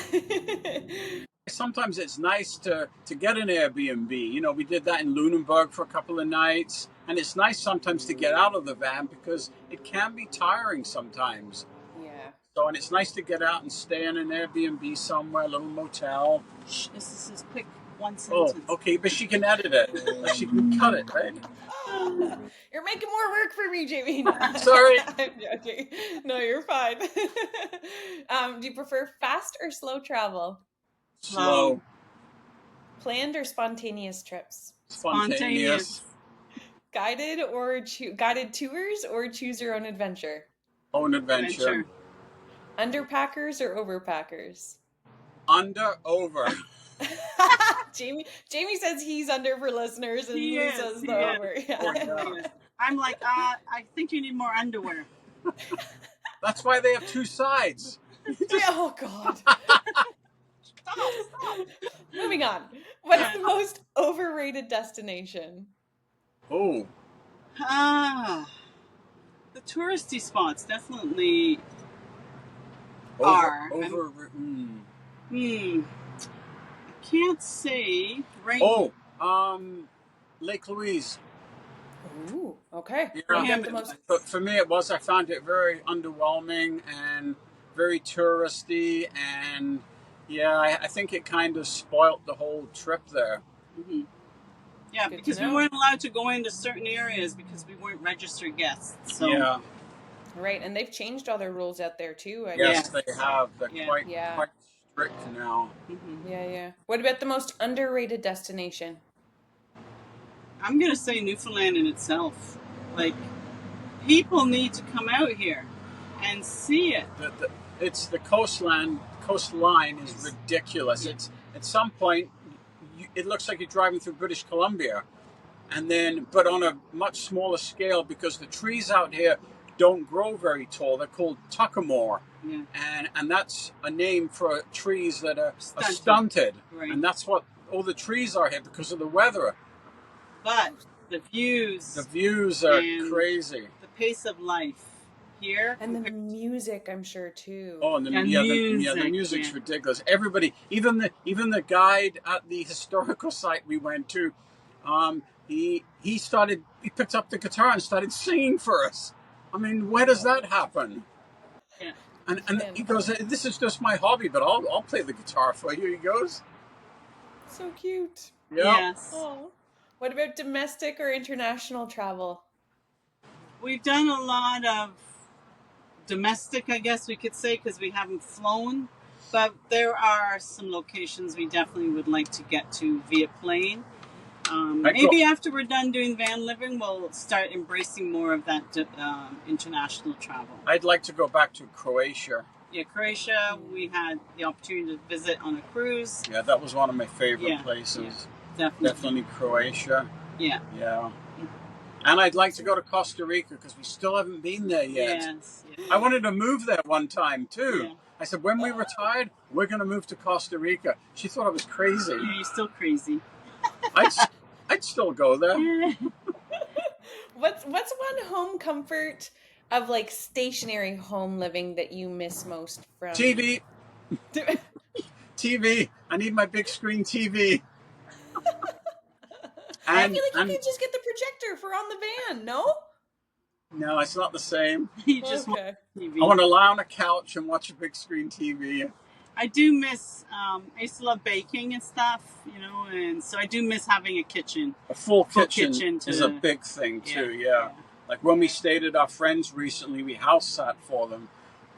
Sometimes it's nice to get an Airbnb. You know, we did that in Lunenburg for a couple of nights. And it's nice sometimes to get out of the van because it can be tiring sometimes. Yeah. So, and it's nice to get out and stay in an Airbnb somewhere, a little motel. Shh, this is his quick one sentence. Oh, okay, but she can edit it. She can cut it, right? You're making more work for me, Jamie. Sorry. I'm joking. No, you're fine. Do you prefer fast or slow travel? Slow. Planned or spontaneous trips? Spontaneous. Guided guided tours or choose your own adventure? Own adventure. Underpackers or overpackers? Over. Jamie says he's under for listeners, and he says the over. Yeah. I'm like, I think you need more underwear. That's why they have two sides. Oh God. Stop. Moving on. What's the most overrated destination? Oh. The touristy spots definitely are. I can't say right. Lake Louise. Ooh, okay. Yeah, but for me I found it very underwhelming and very touristy, and I think it kind of spoilt the whole trip there. Mm-hmm. Yeah, because we weren't allowed to go into certain areas because we weren't registered guests. So. Yeah. Right, and they've changed all their rules out there too. Yes, they have. They're quite strict now. Mm-hmm. Yeah. What about the most underrated destination? I'm going to say Newfoundland in itself. Like, people need to come out here and see it. It's the coastline is ridiculous. It's at some point it looks like you're driving through British Columbia, but on a much smaller scale because the trees out here don't grow very tall. They're called tuckamore, and that's a name for trees that are stunted. Right. And that's what all the trees are here because of the weather. But the views are crazy. The pace of life here. And the music, I'm sure, too. Oh, and the music's ridiculous. Everybody, even the guide at the historical site we went to, he picked up the guitar and started singing for us. I mean, where does that happen? Yeah. And he goes, "This is just my hobby, but I'll play the guitar for you." He goes, So cute. "Yeah." Yes. Oh. What about domestic or international travel? We've done a lot of domestic, I guess we could say, because we haven't flown. But there are some locations we definitely would like to get to via plane. Maybe after we're done doing van living, we'll start embracing more of that international travel. I'd like to go back to Croatia. Yeah, Croatia, we had the opportunity to visit on a cruise. Yeah, that was one of my favorite places. Yeah, definitely Croatia. Yeah. Yeah. And I'd like to go to Costa Rica because we still haven't been there yet. Yes. I wanted to move there one time too. Yeah. I said, when we retired, we're going to move to Costa Rica. She thought I was crazy. Yeah, you're still crazy. I'd still go there. What's one home comfort of like stationary home living that you miss most from TV. TV. I need my big screen TV. I feel like you could just get the projector for on the van, no? No, it's not the same. You just want TV. I want to lie on a couch and watch a big screen TV. I do miss, I used to love baking and stuff, and so I do miss having a kitchen. A full kitchen is a big thing too, yeah. Like when we stayed at our friends recently, we house sat for them.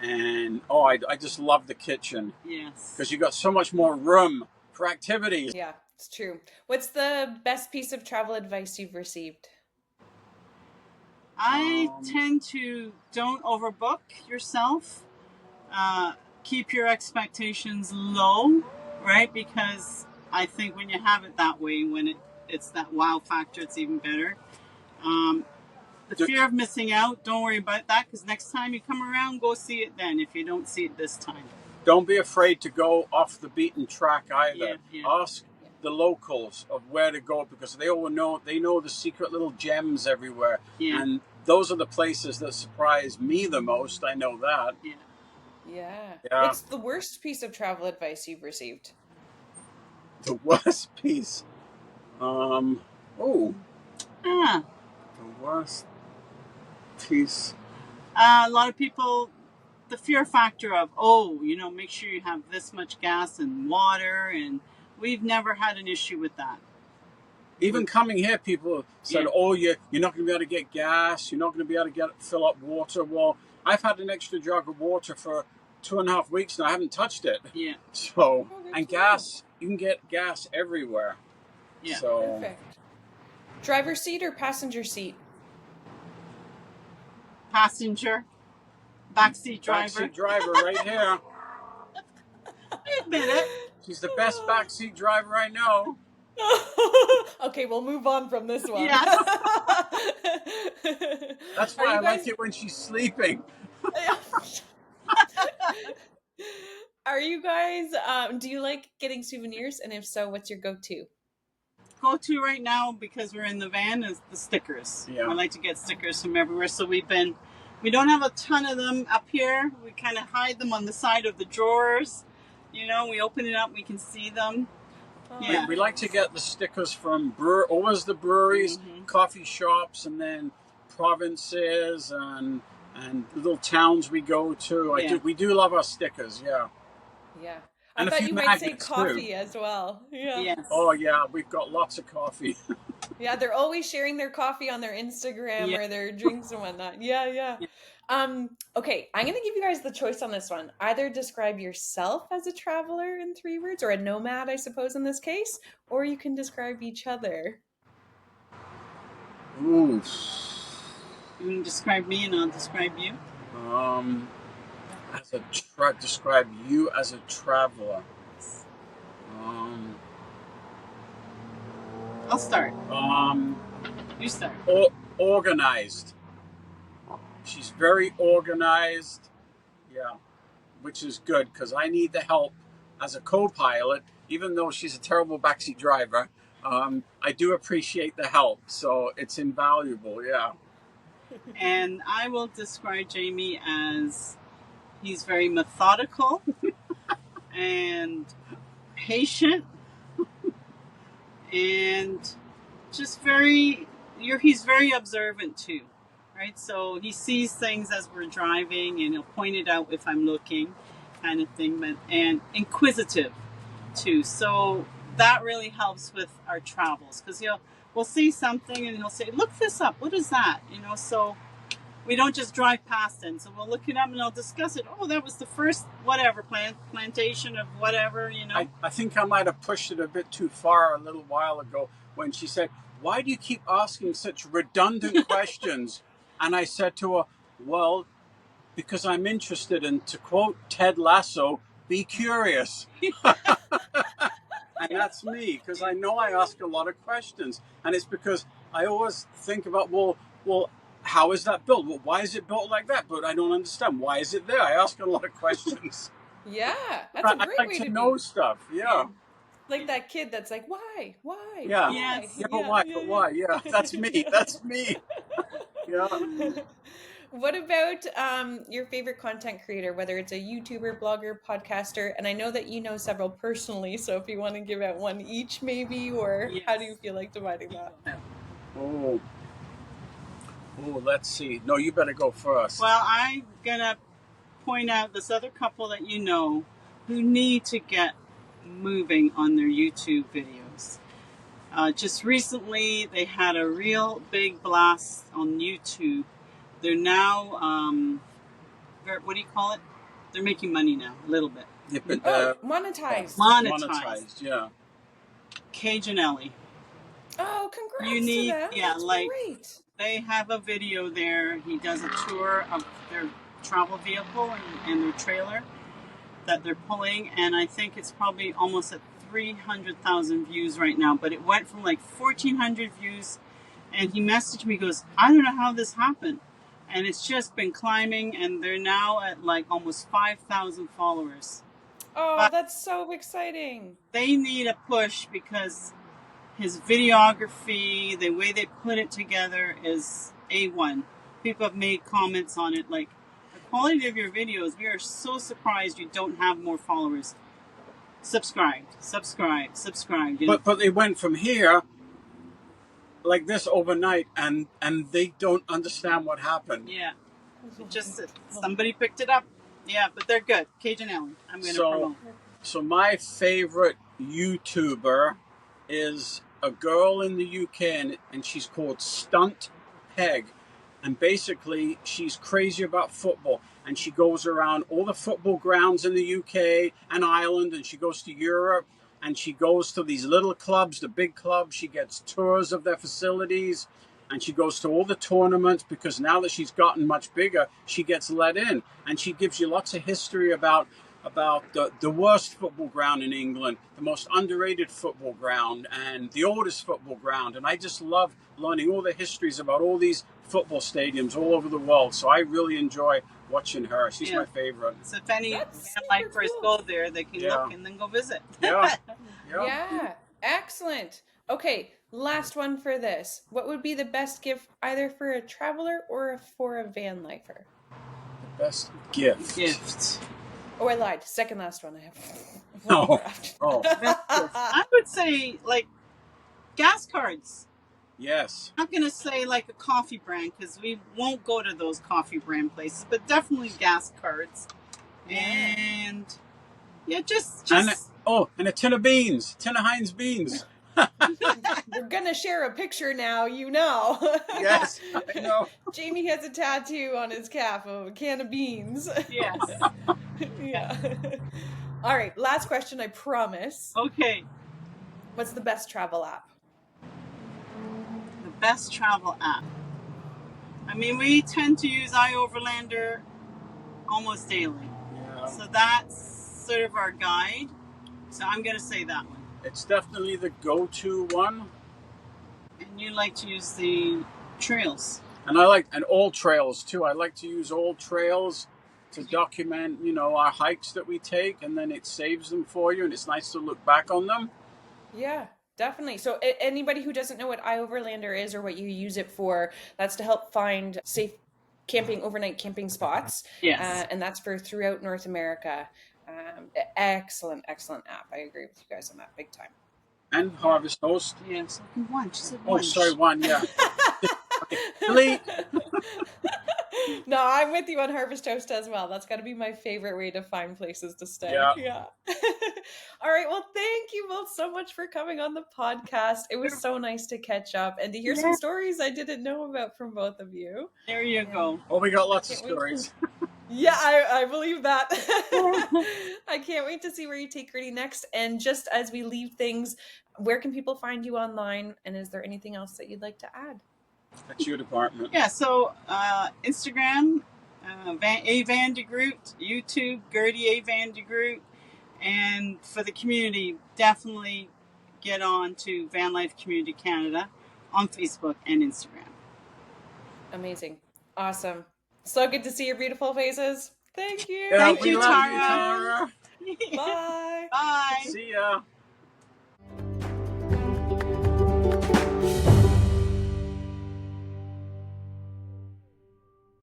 And, I just love the kitchen. Yes. Because you got so much more room for activities. Yeah, it's true. What's the best piece of travel advice you've received? I tend to don't overbook yourself. Keep your expectations low, right? Because I think when you have it that way, when it's that wow factor, it's even better. The fear of missing out, don't worry about that, because next time you come around, go see it then, if you don't see it this time. Don't be afraid to go off the beaten track either. Yeah. Ask the locals of where to go, because they know the secret little gems everywhere. Yeah. And those are the places that surprise me the most. I know that. Yeah. Yeah. What's the worst piece of travel advice you've received? The worst piece. The worst piece. A lot of people, the fear factor of, make sure you have this much gas and water, and we've never had an issue with that. Even coming here, people said, you're not going to be able to get gas, you're not going to be able to fill up water. Well, I've had an extra jug of water for 2.5 weeks and I haven't touched it. Yeah. So, and gas, you can get gas everywhere. Yeah. So, perfect. Driver's seat or passenger seat? Passenger. Backseat driver. Backseat driver right here. I admit it. She's the best backseat driver I know. Okay, we'll move on from this one. Yes. That's why I like it when she's sleeping. Are you guys, do you like getting souvenirs? And if so, what's your go-to? Go-to right now, because we're in the van, is the stickers. Yeah. I like to get stickers from everywhere. So we don't have a ton of them up here. We kind of hide them on the side of the drawers. We open it up, we can see them. Yeah. We like to get the stickers from always the breweries, coffee shops, and then provinces and little towns we go to. We do love our stickers, yeah. Yeah. And I thought you might say coffee as well. Yeah. Yes. Oh, yeah, we've got lots of coffee. Yeah, they're always sharing their coffee on their Instagram or their drinks and whatnot. Yeah. Okay, I'm going to give you guys the choice on this one. Either describe yourself as a traveler in 3 words, or a nomad, I suppose, in this case, or you can describe each other. Ooh. You can describe me and I'll describe you. Describe you as a traveler. I'll start. You start. Organized. She's very organized. Yeah. Which is good, because I need the help as a co-pilot. Even though she's a terrible backseat driver, I do appreciate the help. So it's invaluable, yeah. And I will describe Jamie as he's very methodical and patient and just he's very observant too, right? So he sees things as we're driving and he'll point it out if I'm looking, kind of thing, and inquisitive too. So that really helps with our travels because we'll see something and he'll say, look this up, what is that? So we don't just drive past it. So we'll look it up and I'll discuss it. Oh, that was the first whatever plantation of whatever. I think I might have pushed it a bit too far a little while ago when she said, why do you keep asking such redundant questions? And I said to her, well, because I'm interested in, to quote Ted Lasso, be curious. And that's me, because I know I ask a lot of questions. And it's because I always think about, well, how is that built? Well, why is it built like that? But I don't understand. Why is it there? I ask a lot of questions. Yeah, that's a great I like way to to know be. stuff. Yeah. Like that kid that's like, why? Yeah. Why? Yes. Yeah, but why? But why? Yeah, that's me. That's me. Yeah. What about your favorite content creator, whether it's a YouTuber, blogger, podcaster? And I know that you know several personally, so if you want to give out one each, maybe, or how do you Yes. feel like dividing that? Oh, let's see. No, you better go first. Well, I'm gonna point out this other couple that you know who need to get moving on their YouTube videos. Just recently, they had a real big blast on YouTube. They're now, what do you call it? They're making money now, a little bit. Yeah, but, Monetized. Monetized. yeah. Cage and Ellie. Oh, You congrats to need, them. yeah, That's like great. they have a video there. He does a tour of their travel vehicle and their trailer that they're pulling, and I think it's probably almost at 300,000 views right now, but it went from like 1,400 views, and he messaged me, goes, I don't know how this happened, and it's just been climbing, and they're now at like almost 5,000 followers. Oh, But that's so exciting. they need a push because his videography, the way they put it together is A1. People have made comments on it like, the quality of your videos, we are so surprised you don't have more followers. Subscribe. But they went from here like this overnight, and they don't understand what happened. Yeah. It just somebody picked it up. Yeah, but they're good. Cage and Ellen. I'm going to promote. So my favorite YouTuber is a girl in the UK, and she's called Stunt Peg. And basically, she's crazy about football. And she goes around all the football grounds in the UK and Ireland, and she goes to Europe, and she goes to these little clubs, the big clubs. She gets tours of their facilities, and she goes to all the tournaments, because now that she's gotten much bigger, she gets let in. And she gives you lots of history about the worst football ground in England, the most underrated football ground, and the oldest football ground. And I just love learning all the histories about all these football stadiums all over the world. So I really enjoy watching her. She's my favorite. So if any Vanlifers go there, they can look and then go visit. Yeah, excellent. Okay, last one for this. What would be the best gift either for a traveler or for a van lifer? The best gift. Oh, I lied. Second last one. I have one more I would say like gas cards. Yes. I'm not going to say like a coffee brand because we won't go to those coffee brand places, but definitely gas cards. Yeah. And yeah, just and a tin of beans, tin of Heinz beans. We're gonna share a picture now, you know. Yes, I know. Jamie has a tattoo on his calf of a can of beans. Yes. Yeah. All right, last question, I promise. Okay. What's the best travel app? The best travel app. I mean, we tend to use iOverlander almost daily. Yeah. So that's sort of our guide. So I'm going to say that one. It's definitely the go-to one. And you like to use the trails. And I like, and old trails too. I like to use old trails to document, our hikes that we take, and then it saves them for you, and it's nice to look back on them. Yeah. Definitely. So anybody who doesn't know what iOverlander is or what you use it for, that's to help find safe overnight camping spots. Yes. And that's for throughout North America. Excellent app. I agree with you guys on that big time. And Harvest Host. Yes. One. She said Oh, one. sorry, one. Yeah. Delete. No, I'm with you on Harvest Toast as well. That's got to be my favorite way to find places to stay. Yeah. All right. Well, thank you both so much for coming on the podcast. It was so nice to catch up and to hear some stories I didn't know about from both of you. There you go. Oh, we got lots of stories. Yeah, I believe that. I can't wait to see where you take Gertie next. And just as we leave things, where can people find you online? And is there anything else that you'd like to add? That's your department. Yeah, so Instagram, Van DeGroot, YouTube, Gertie A. Van DeGroot, and for the community, definitely get on to Vanlife Community Canada on Facebook and Instagram. Amazing. Awesome. So good to see your beautiful faces. Thank you. Yeah, Thank we you, love Tara. you, Tara. Bye. Bye. See ya.